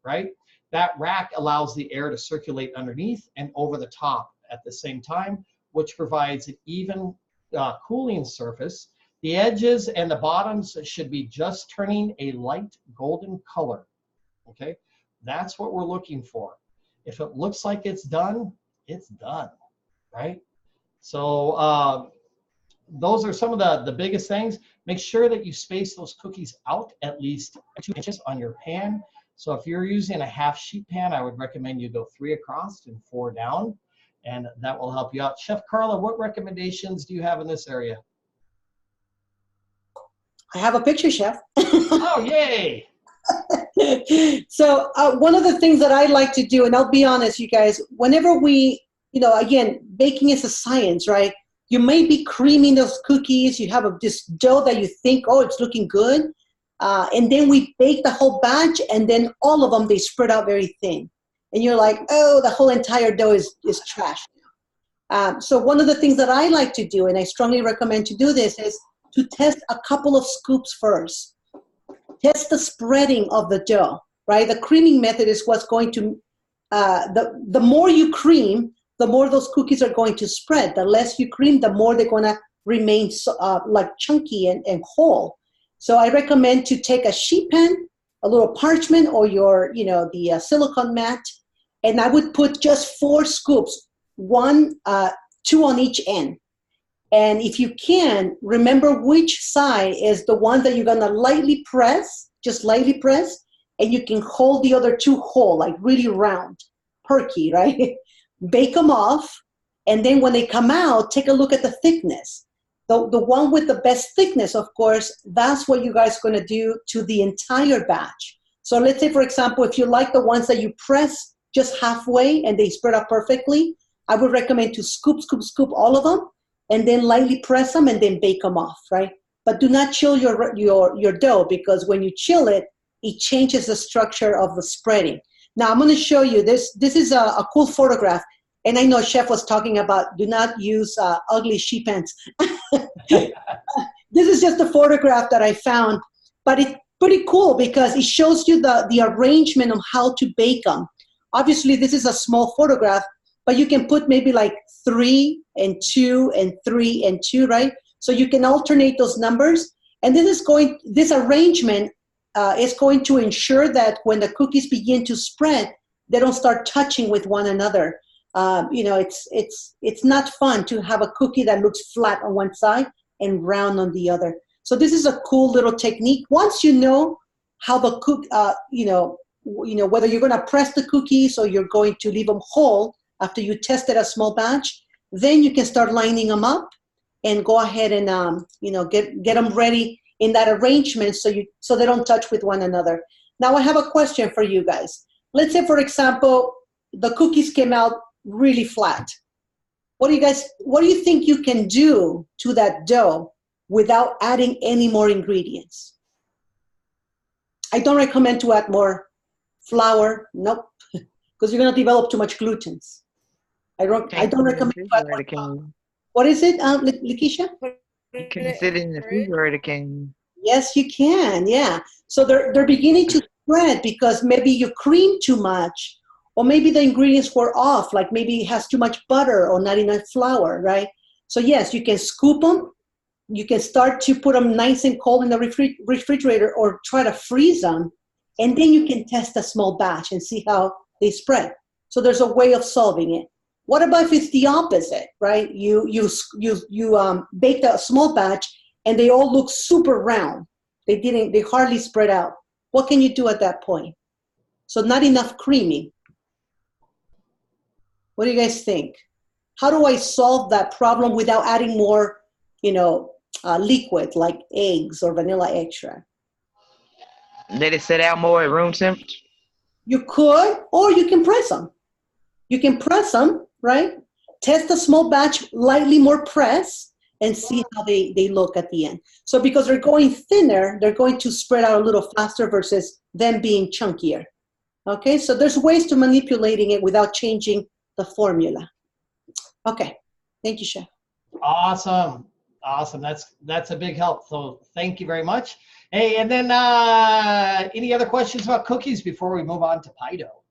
right? That rack allows the air to circulate underneath and over the top at the same time, which provides an even cooling surface. The edges and the bottoms should be just turning a light golden color, okay? That's what we're looking for. If it looks like it's done, right? So those are some of the biggest things. Make sure that you space those cookies out at least 2 inches on your pan. So if you're using a half sheet pan, I would recommend you go 3 across and 4 down, and that will help you out. Chef Carla, what recommendations do you have in this area? I have a picture, Chef. Oh, yay! So one of the things that I like to do, and I'll be honest, you guys, whenever we, again, baking is a science, right? You may be creaming those cookies. You have this dough that you think, oh, it's looking good. And then we bake the whole batch, and then all of them, they spread out very thin. And you're like, oh, the whole entire dough is trash. So one of the things that I like to do, and I strongly recommend to do this, is to test a couple of scoops first. Test the spreading of the dough, right? The creaming method is what's going to, the more you cream, the more those cookies are going to spread. The less you cream, the more they're going to remain like chunky and whole. So I recommend to take a sheet pan, a little parchment, or your, the silicone mat, and I would put just 4 scoops, 2 on each end. And if you can, remember which side is the one that you're gonna lightly press, just lightly press, and you can hold the other 2 whole, like really round, perky, right? Bake them off, and then when they come out, take a look at the thickness. The one with the best thickness, of course, that's what you guys are going to do to the entire batch. So let's say, for example, if you like the ones that you press just halfway and they spread out perfectly, I would recommend to scoop all of them and then lightly press them and then bake them off, right? But do not chill your dough, because when you chill it, it changes the structure of the spreading. Now I'm going to show you this. This is a cool photograph. And I know Chef was talking about do not use ugly sheet pans. This is just a photograph that I found, but it's pretty cool because it shows you the arrangement of how to bake them. Obviously, this is a small photograph, but you can put maybe like 3 and 2 and 3 and 2, right? So you can alternate those numbers. And this arrangement is going to ensure that when the cookies begin to spread, they don't start touching with one another. It's not fun to have a cookie that looks flat on one side and round on the other. So this is a cool little technique. Once you know how the whether you're going to press the cookies or you're going to leave them whole after you tested a small batch, then you can start lining them up and go ahead and get them ready in that arrangement so they don't touch with one another. Now I have a question for you guys. Let's say, for example, the cookies came out really flat. What do you think you can do to that dough without adding any more ingredients? I don't recommend to add more flour. Nope, because you're going to develop too much gluten. I don't recommend to add more flour. What is it, Lakeisha? You can sit in the refrigerator, can. Yes, you can. Yeah. So they're beginning to spread because maybe you creamed too much, or maybe the ingredients were off, like maybe it has too much butter or not enough flour, right? So yes, you can scoop them. You can start to put them nice and cold in the refrigerator or try to freeze them. And then you can test a small batch and see how they spread. So there's a way of solving it. What about if it's the opposite, right? You baked a small batch and they all look super round. They hardly spread out. What can you do at that point? So not enough creaming. What do you guys think? How do I solve that problem without adding more, liquid like eggs or vanilla extract? Let it sit out more at room temperature? You could, or you can press them. You can press them, right? Test a small batch, lightly more press, and see how they look at the end. So because they're going thinner, they're going to spread out a little faster versus them being chunkier. Okay, so there's ways to manipulating it without changing the formula. Okay, thank you, Chef. Awesome. That's a big help. So thank you very much. Hey, and then any other questions about cookies before we move on to pie dough?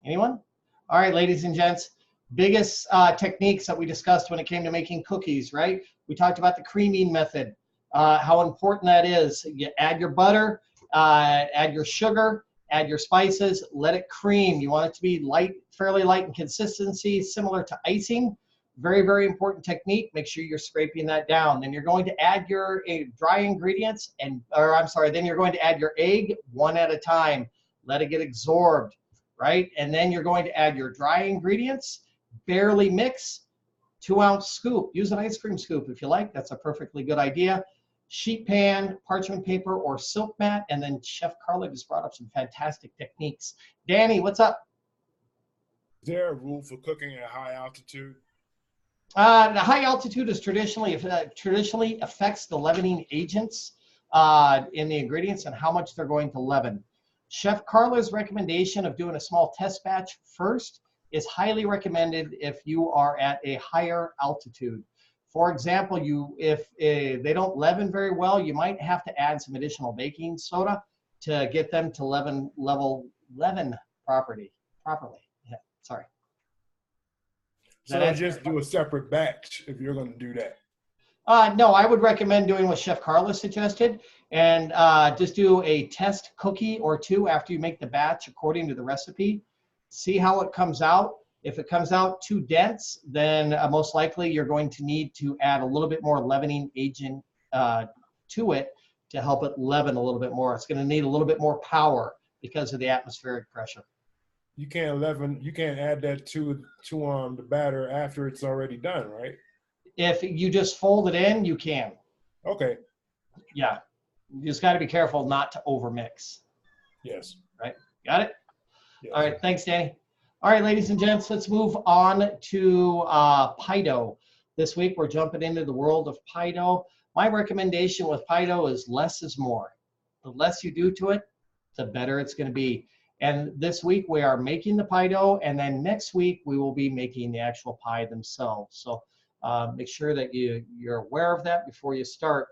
Anyone? All right, ladies and gents, biggest techniques that we discussed when it came to making cookies, right? We talked about the creaming method, how important that is. You add your butter, add your sugar, add your spices, let it cream. You want it to be light, fairly light in consistency, similar to icing. Very, very important technique. Make sure you're scraping that down. Then you're going to add your dry ingredients then you're going to add your egg one at a time. Let it get absorbed, right? And then you're going to add your dry ingredients, barely mix, 2-ounce scoop. Use an ice cream scoop if you like. That's a perfectly good idea. Sheet pan, parchment paper, or silk mat. And then Chef Carla just brought up some fantastic techniques. Danny, what's up? Is there a rule for cooking at high altitude? The high altitude is traditionally affects the leavening agents in the ingredients and how much they're going to leaven. Chef Carla's recommendation of doing a small test batch first is highly recommended if you are at a higher altitude. For example, if they don't leaven very well, you might have to add some additional baking soda to get them to leaven properly. Yeah, sorry. So just do a separate batch if you're going to do that. No, I would recommend doing what Chef Carla suggested and just do a test cookie or two after you make the batch according to the recipe. See how it comes out. If it comes out too dense, then most likely you're going to need to add a little bit more leavening agent to it to help it leaven a little bit more. It's going to need a little bit more power because of the atmospheric pressure. You can't add that to the batter after it's already done, right? if you just fold it in, you can. Okay. Yeah. You just got to be careful not to overmix. Yes. Right. Got it? Yes. All right. Thanks, Danny. All right, ladies and gents, let's move on to pie dough. This week, we're jumping into the world of pie dough. My recommendation with pie dough is less is more. The less you do to it, the better it's going to be. And this week, we are making the pie dough, and then next week, we will be making the actual pie themselves. So make sure that you're aware of that before you start.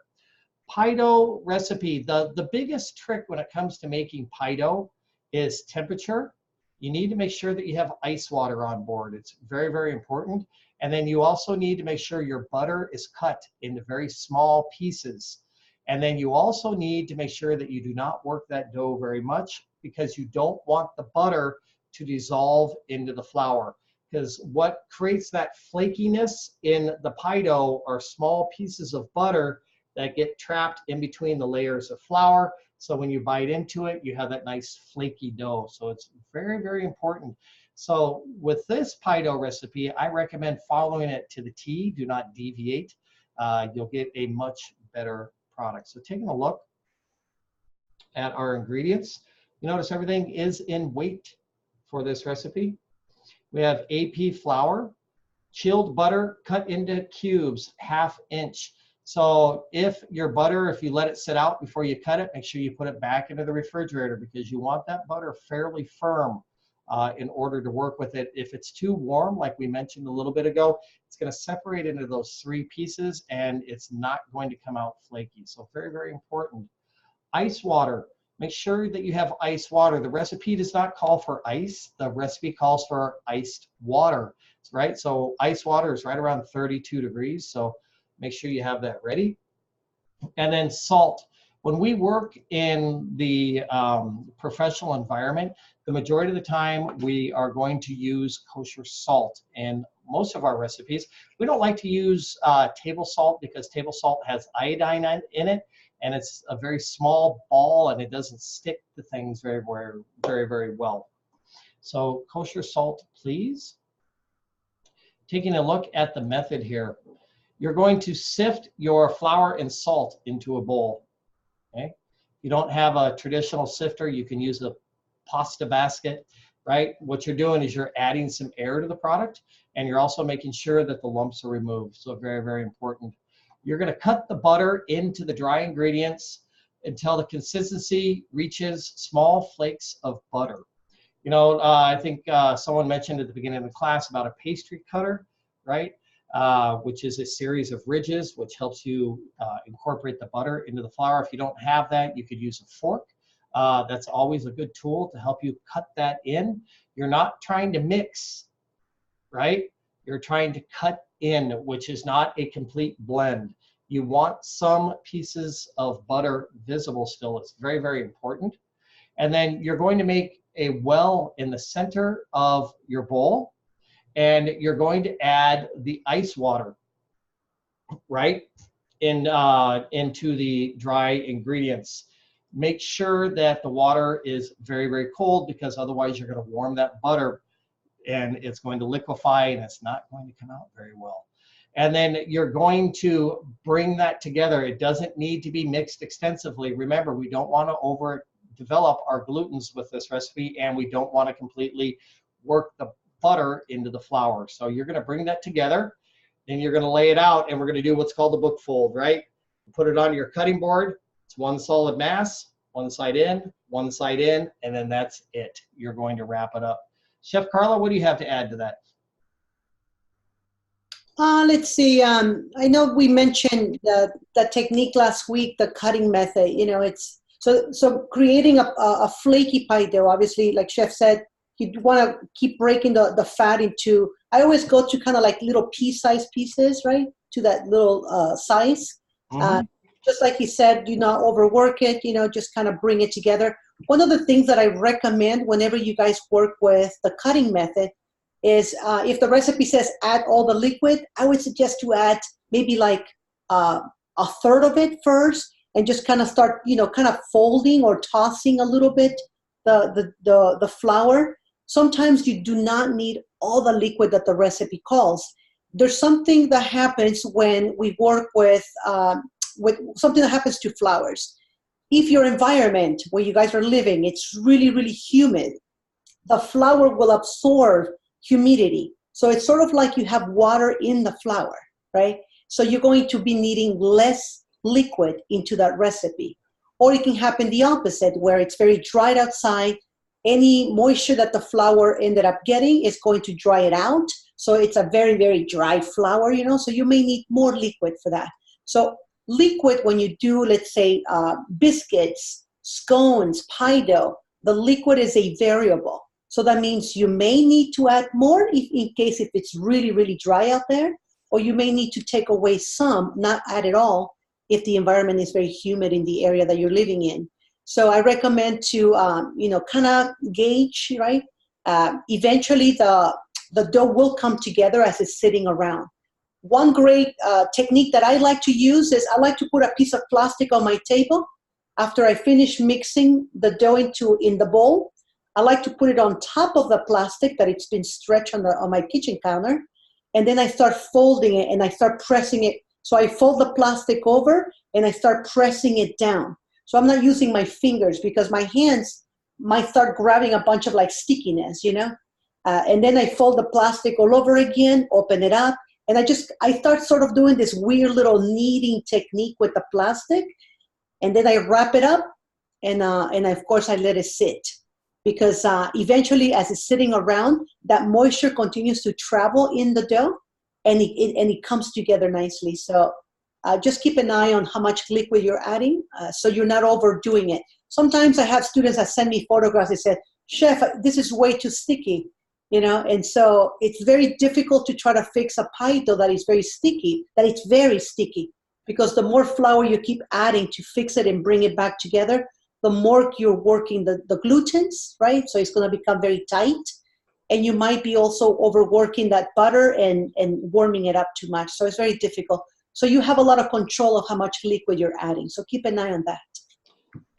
Pie dough recipe, the biggest trick when it comes to making pie dough is temperature. You need to make sure that you have ice water on board. It's very, very important. And then you also need to make sure your butter is cut into very small pieces. And then you also need to make sure that you do not work that dough very much, because you don't want the butter to dissolve into the flour. Because what creates that flakiness in the pie dough are small pieces of butter that get trapped in between the layers of flour. So when you bite into it, you have that nice flaky dough. So it's very, very important. So with this pie dough recipe, I recommend following it to the T. Do not deviate. You'll get a much better product. So taking a look at our ingredients, you notice everything is in weight for this recipe. We have AP flour, chilled butter cut into cubes, 1/2 inch. So if your butter, if you let it sit out before you cut it, make sure you put it back into the refrigerator, because you want that butter fairly firm in order to work with it. If it's too warm, like we mentioned a little bit ago, it's going to separate into those 3 pieces and it's not going to come out flaky. So very, very important. Ice water. Make sure that you have ice water. The recipe does not call for ice. The recipe calls for iced water, right? So ice water is right around 32 degrees. So make sure you have that ready. And then salt. When we work in the professional environment, the majority of the time we are going to use kosher salt. And most of our recipes, we don't like to use table salt, because table salt has iodine in it, and it's a very small ball and it doesn't stick to things very, very, very, very well. So kosher salt, please. Taking a look at the method here. You're going to sift your flour and salt into a bowl. Okay? If you don't have a traditional sifter, you can use a pasta basket, right? What you're doing is you're adding some air to the product, and you're also making sure that the lumps are removed. So very, very important. You're going to cut the butter into the dry ingredients until the consistency reaches small flakes of butter. You know, I think someone mentioned at the beginning of the class about a pastry cutter, right? Which is a series of ridges, which helps you incorporate the butter into the flour. If you don't have that, you could use a fork. That's always a good tool to help you cut that in. You're not trying to mix, right? You're trying to cut in, which is not a complete blend. You want some pieces of butter visible still. It's very, very important. And then you're going to make a well in the center of your bowl, and you're going to add the ice water, right, into the dry ingredients. Make sure that the water is very, very cold, because otherwise you're going to warm that butter and it's going to liquefy and it's not going to come out very well. And then you're going to bring that together. It doesn't need to be mixed extensively. Remember, we don't want to overdevelop our glutens with this recipe, and we don't want to completely work the butter into the flour. So you're going to bring that together, and you're going to lay it out, and we're going to do what's called the book fold, right? Put it on your cutting board. It's one solid mass, one side in, and then that's it. You're going to wrap it up. Chef Carla, what do you have to add to that? Let's see. I know we mentioned the technique last week, the cutting method. You know, it's so creating a flaky pie dough. Obviously, like Chef said, you want to keep breaking the fat into. I always go to kind of like little pea-sized pieces, right? To that little size. Mm-hmm. Just like he said, do not overwork it. You know, just kind of bring it together. One of the things that I recommend whenever you guys work with the cutting method is if the recipe says add all the liquid, I would suggest to add maybe like a third of it first, and just kind of start, you know, kind of folding or tossing a little bit the flour. Sometimes you do not need all the liquid that the recipe calls. there's something that happens when we work with something that happens to flowers. If your environment where you guys are living, it's really, really humid, the flower will absorb humidity. So it's sort of like you have water in the flower, right? So you're going to be needing less liquid into that recipe. Or it can happen the opposite, where it's very dried outside. Any moisture that the flower ended up getting is going to dry it out. So it's a very, very dry flower, so you may need more liquid for that. So liquid, when you do, let's say, biscuits, scones, pie dough, the liquid is a variable. So that means you may need to add more in case if it's really, really dry out there, or you may need to take away some, not add it all, if the environment is very humid in the area that you're living in. So I recommend to, kind of gauge, right? Eventually the dough will come together as it's sitting around. One great technique that I like to use is I like to put a piece of plastic on my table. After I finish mixing the dough in the bowl, I like to put it on top of the plastic that it's been stretched on my kitchen counter. And then I start folding it and I start pressing it. So I fold the plastic over and I start pressing it down. So I'm not using my fingers because my hands might start grabbing a bunch of like stickiness, and then I fold the plastic all over again, open it up. And I start sort of doing this weird little kneading technique with the plastic. And then I wrap it up and of course I let it sit. Because eventually as it's sitting around, that moisture continues to travel in the dough and it comes together nicely. So just keep an eye on how much liquid you're adding so you're not overdoing it. Sometimes I have students that send me photographs that say, "Chef, this is way too sticky." And so it's very difficult to try to fix a pie dough that is very sticky, because the more flour you keep adding to fix it and bring it back together, the more you're working the glutens, right? So it's going to become very tight. And you might be also overworking that butter and warming it up too much. So it's very difficult. So you have a lot of control of how much liquid you're adding. So keep an eye on that.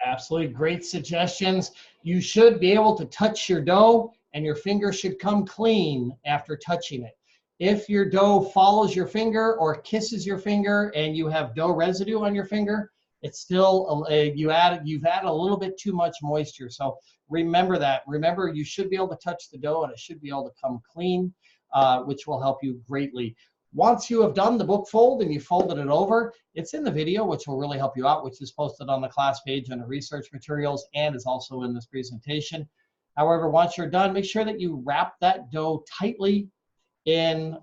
Absolutely great suggestions. You should be able to touch your dough and your finger should come clean after touching it. If your dough follows your finger or kisses your finger and you have dough residue on your finger, it's still, you've added a little bit too much moisture. So remember that. Remember, you should be able to touch the dough and it should be able to come clean, which will help you greatly. Once you have done the book fold and you folded it over, it's in the video, which will really help you out, which is posted on the class page under research materials and is also in this presentation. However, once you're done, make sure that you wrap that dough tightly in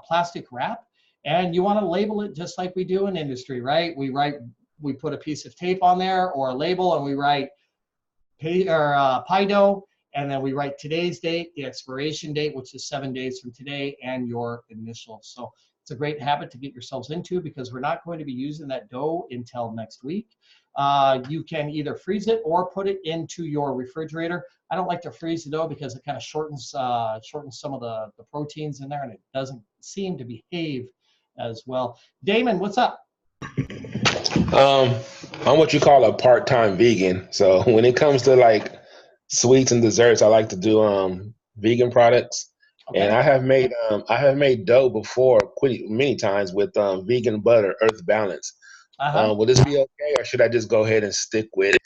plastic wrap, and you want to label it just like we do in industry, right? We put a piece of tape on there or a label and we write pie dough, and then we write today's date, the expiration date, which is 7 days from today, and your initials. So it's a great habit to get yourselves into because we're not going to be using that dough until next week. You can either freeze it or put it into your refrigerator. I don't like to freeze the dough because it kind of shortens some of the proteins in there, and it doesn't seem to behave as well. Damon, what's up? I'm what you call a part-time vegan. So when it comes to like sweets and desserts, I like to do vegan products. Okay. And I have made dough before many times with vegan butter, Earth Balance. Will this be okay, or should I just go ahead and stick with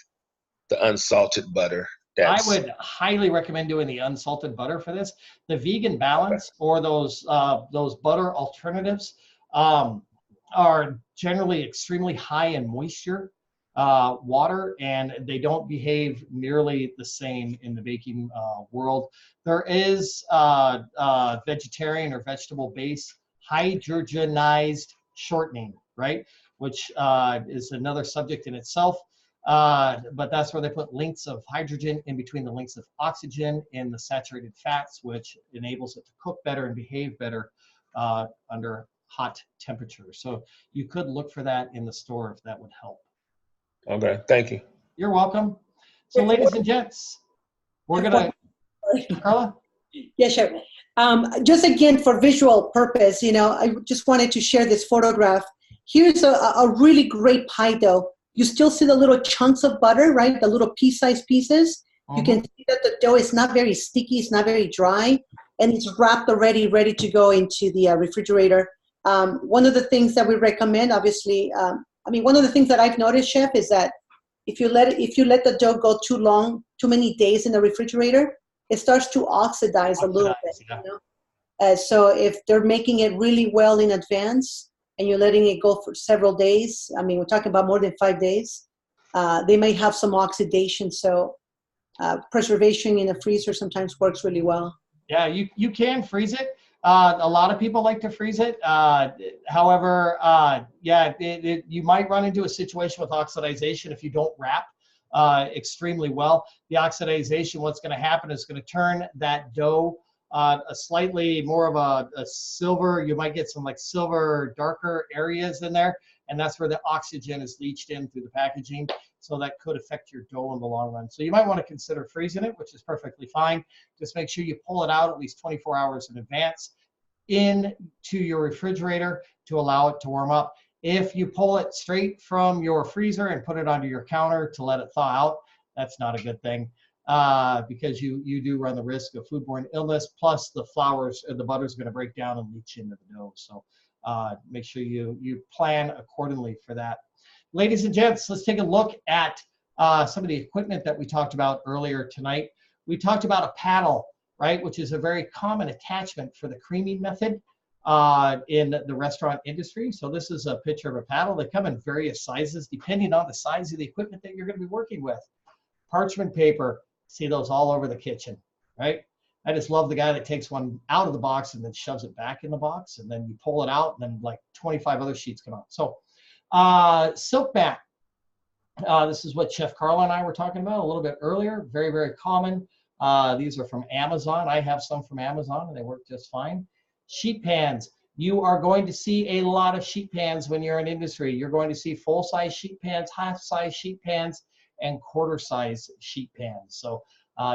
the unsalted butter? I would highly recommend doing the unsalted butter for this. The Vegan Balance or those butter alternatives are generally extremely high in moisture, water, and they don't behave nearly the same in the baking world. There is vegetarian or vegetable-based hydrogenized shortening, right? Which is another subject in itself. But that's where they put links of hydrogen in between the links of oxygen in the saturated fats, which enables it to cook better and behave better under hot temperatures. So you could look for that in the store if that would help. Okay, thank you. You're welcome. So ladies and gents, we're gonna, Carla? Yeah, sure. Just again, for visual purpose, I just wanted to share this photograph. Here's a really great pie dough. You still see the little chunks of butter, right? The little pea-sized pieces. You can see that the dough is not very sticky. It's not very dry. and it's wrapped already, ready to go into the refrigerator. One of the things that we recommend, obviously, one of the things that I've noticed, Chef, is that if you let the dough go too long, too many days in the refrigerator, it starts to oxidize a little bit. Yeah. You know? So if they're making it really well in advance and you're letting it go for several days, we're talking about more than 5 days, they may have some oxidation. So preservation in the freezer sometimes works really well. Yeah, you can freeze it. A lot of people like to freeze it. However, you might run into a situation with oxidization if you don't wrap extremely well. The oxidization, what's going to happen is going to turn that dough a slightly more of a silver. You might get some like silver darker areas in there, and that's where the oxygen is leached in through the packaging. So that could affect your dough in the long run. So you might want to consider freezing it, which is perfectly fine. Just make sure you pull it out at least 24 hours in advance into your refrigerator to allow it to warm up. If you pull it straight from your freezer and put it onto your counter to let it thaw out, that's not a good thing because you do run the risk of foodborne illness. Plus the flours and the butter is going to break down and leach into the dough. So make sure you plan accordingly for that. Ladies and gents, let's take a look at some of the equipment that we talked about earlier tonight. We talked about a paddle, right, which is a very common attachment for the creaming method in the restaurant industry. So this is a picture of a paddle. They come in various sizes depending on the size of the equipment that you're going to be working with. Parchment paper, see those all over the kitchen, right? I just love the guy that takes one out of the box and then shoves it back in the box, and then you pull it out and then like 25 other sheets come out. So silk mat. This is what Chef Carla and I were talking about a little bit earlier. Very, very common. These are from Amazon. I have some from Amazon and they work just fine. Sheet pans. You are going to see a lot of sheet pans when you're in industry. You're going to see full-size sheet pans, half-size sheet pans, and quarter-size sheet pans. So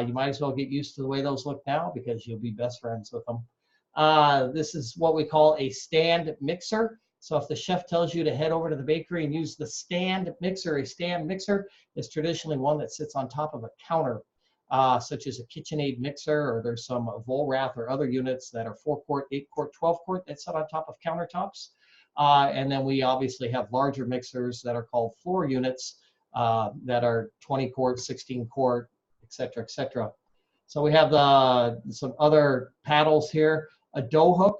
you might as well get used to the way those look now because you'll be best friends with them. This is what we call a stand mixer. So if the chef tells you to head over to the bakery and use the stand mixer, a stand mixer is traditionally one that sits on top of a counter, such as a KitchenAid mixer, or there's some Volrath or other units that are 4-quart, 8-quart, 12-quart that sit on top of countertops. And then we obviously have larger mixers that are called floor units that are 20-quart, 16-quart, et cetera, et cetera. So we have some other paddles here. A dough hook.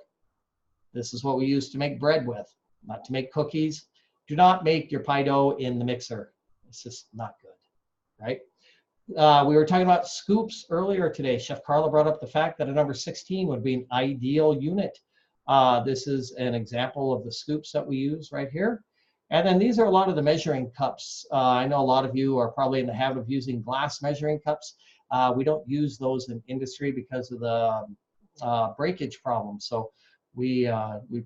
This is what we use to make bread with, not to make cookies. Do not make your pie dough in the mixer. It's just not good, right? We were talking about scoops earlier today. Chef Carla brought up the fact that a number 16 would be an ideal unit. This is an example of the scoops that we use right here. And then these are a lot of the measuring cups. I know a lot of you are probably in the habit of using glass measuring cups. We don't use those in industry because of the breakage problem. So we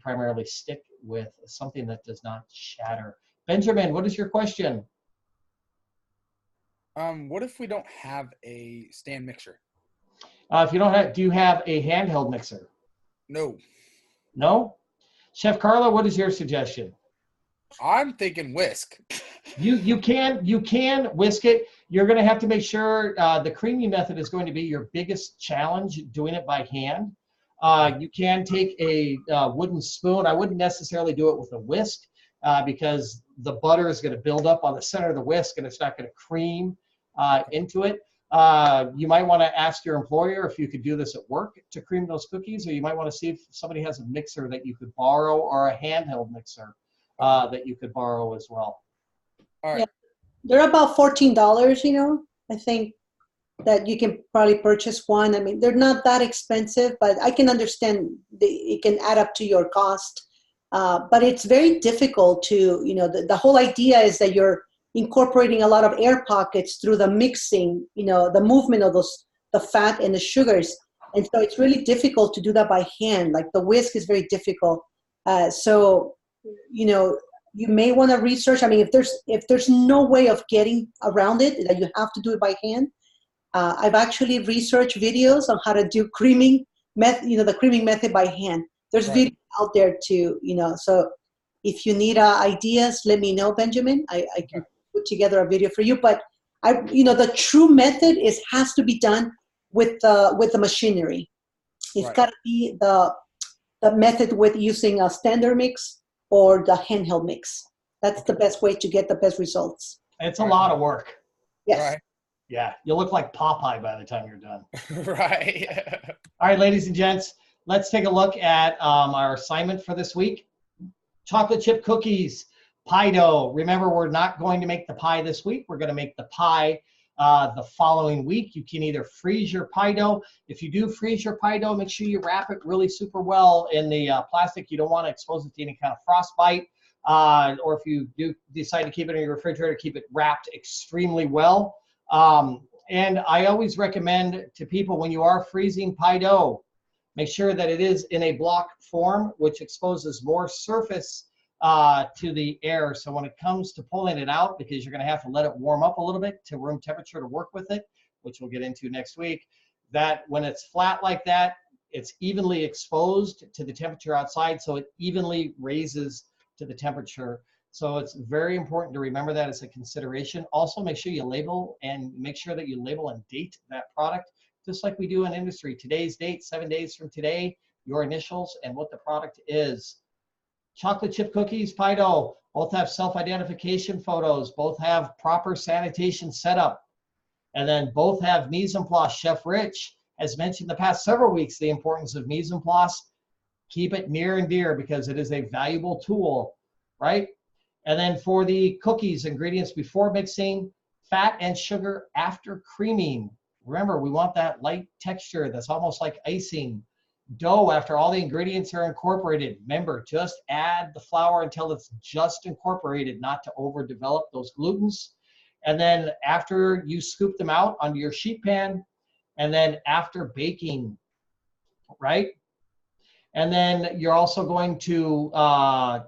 primarily stick with something that does not shatter. Benjamin, what is your question? What if we don't have a stand mixer? If you don't have, do you have a handheld mixer? No. No? Chef Carla, what is your suggestion? I'm thinking whisk. You can whisk it. You're going to have to make sure the creaming method is going to be your biggest challenge, doing it by hand. You can take a wooden spoon. I wouldn't necessarily do it with a whisk because the butter is going to build up on the center of the whisk and it's not going to cream into it. You might want to ask your employer if you could do this at work to cream those cookies, or you might want to see if somebody has a mixer that you could borrow or a handheld mixer that you could borrow as well. All right. Yeah, they're about $14, you know. I think that you can probably purchase one. I mean, they're not that expensive, but I can understand it can add up to your cost. But it's very difficult to, you know, the whole idea is that you're incorporating a lot of air pockets through the mixing, you know, the movement of the fat and the sugars. And so it's really difficult to do that by hand. Like the whisk is very difficult. So, you know, you may want to research. I mean, if there's no way of getting around it, that you have to do it by hand. I've actually researched videos on how to do creaming method, you know, the creaming method by hand. There's videos out there too, you know. So if you need ideas, let me know, Benjamin. I can put together a video for you. But you know, the true method has to be done with the machinery. It's Right. got to be the method with using a standard mix or the handheld mix. That's the best way to get the best results. It's a lot of work. Yes. Right. Yeah, you'll look like Popeye by the time you're done. Right. All right, ladies and gents, let's take a look at our assignment for this week. Chocolate chip cookies, pie dough. Remember, we're not going to make the pie this week. We're going to make the pie the following week. You can either freeze your pie dough. If you do freeze your pie dough, make sure you wrap it really super well in the plastic. You don't want to expose it to any kind of frostbite. Or if you do decide to keep it in your refrigerator, keep it wrapped extremely well. And I always recommend to people, when you are freezing pie dough, make sure that it is in a block form, which exposes more surface to the air. So when it comes to pulling it out, because you're going to have to let it warm up a little bit to room temperature to work with it, which we'll get into next week, that when it's flat like that, it's evenly exposed to the temperature outside, so it evenly raises to the temperature. So it's very important to remember that as a consideration. Also, make sure you label and make sure that you label and date that product, just like we do in industry. Today's date, 7 days from today, your initials, and what the product is. Chocolate chip cookies, pie dough, both have self-identification photos, both have proper sanitation setup, and then both have mise en place. Chef Rich has mentioned the past several weeks the importance of mise en place. Keep it near and dear because it is a valuable tool, right? And then for the cookies, ingredients before mixing, fat and sugar after creaming. Remember, we want that light texture that's almost like icing. Dough after all the ingredients are incorporated. Remember, just add the flour until it's just incorporated, not to overdevelop those glutens. And then after you scoop them out onto your sheet pan, and then after baking, right? And then you're also going to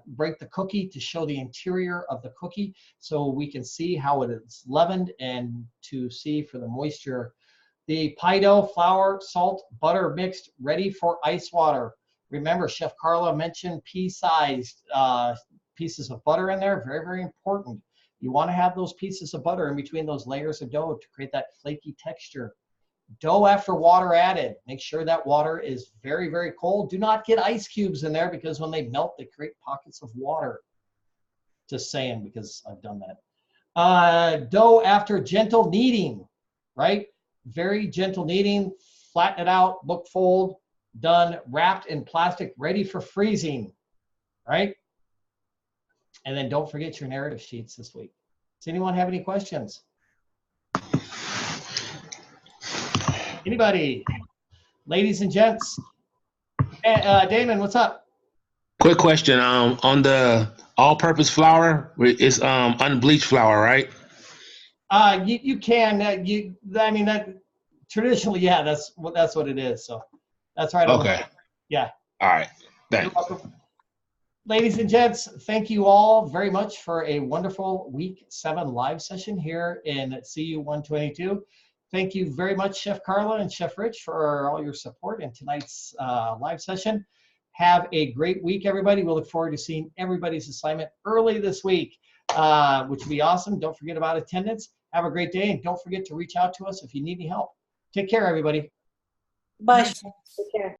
break the cookie to show the interior of the cookie so we can see how it is leavened and to see for the moisture. The pie dough, flour, salt, butter mixed, ready for ice water. Remember, Chef Carla mentioned pea-sized pieces of butter in there. Very, very important. You want to have those pieces of butter in between those layers of dough to create that flaky texture. Dough after water added. Make sure that water is very, very cold. Do not get ice cubes in there because when they melt, they create pockets of water. Just saying, because I've done that. Dough after gentle kneading, right? Very gentle kneading. Flatten it out, book fold, done, wrapped in plastic, ready for freezing, right? And then don't forget your narrative sheets this week. Does anyone have any questions? Anybody? Ladies and gents. Damon, what's up? Quick question. On the all-purpose flour, it's unbleached flour, right? You can. I mean, that traditionally, yeah, that's what it is. So that's right. Okay. Yeah. All right. Thanks. You're welcome. Ladies and gents, thank you all very much for a wonderful week 7 live session here in CU 122. Thank you very much, Chef Carla and Chef Rich, for all your support in tonight's live session. Have a great week, everybody. We'll look forward to seeing everybody's assignment early this week, which would be awesome. Don't forget about attendance. Have a great day, and don't forget to reach out to us if you need any help. Take care, everybody. Bye. Take care.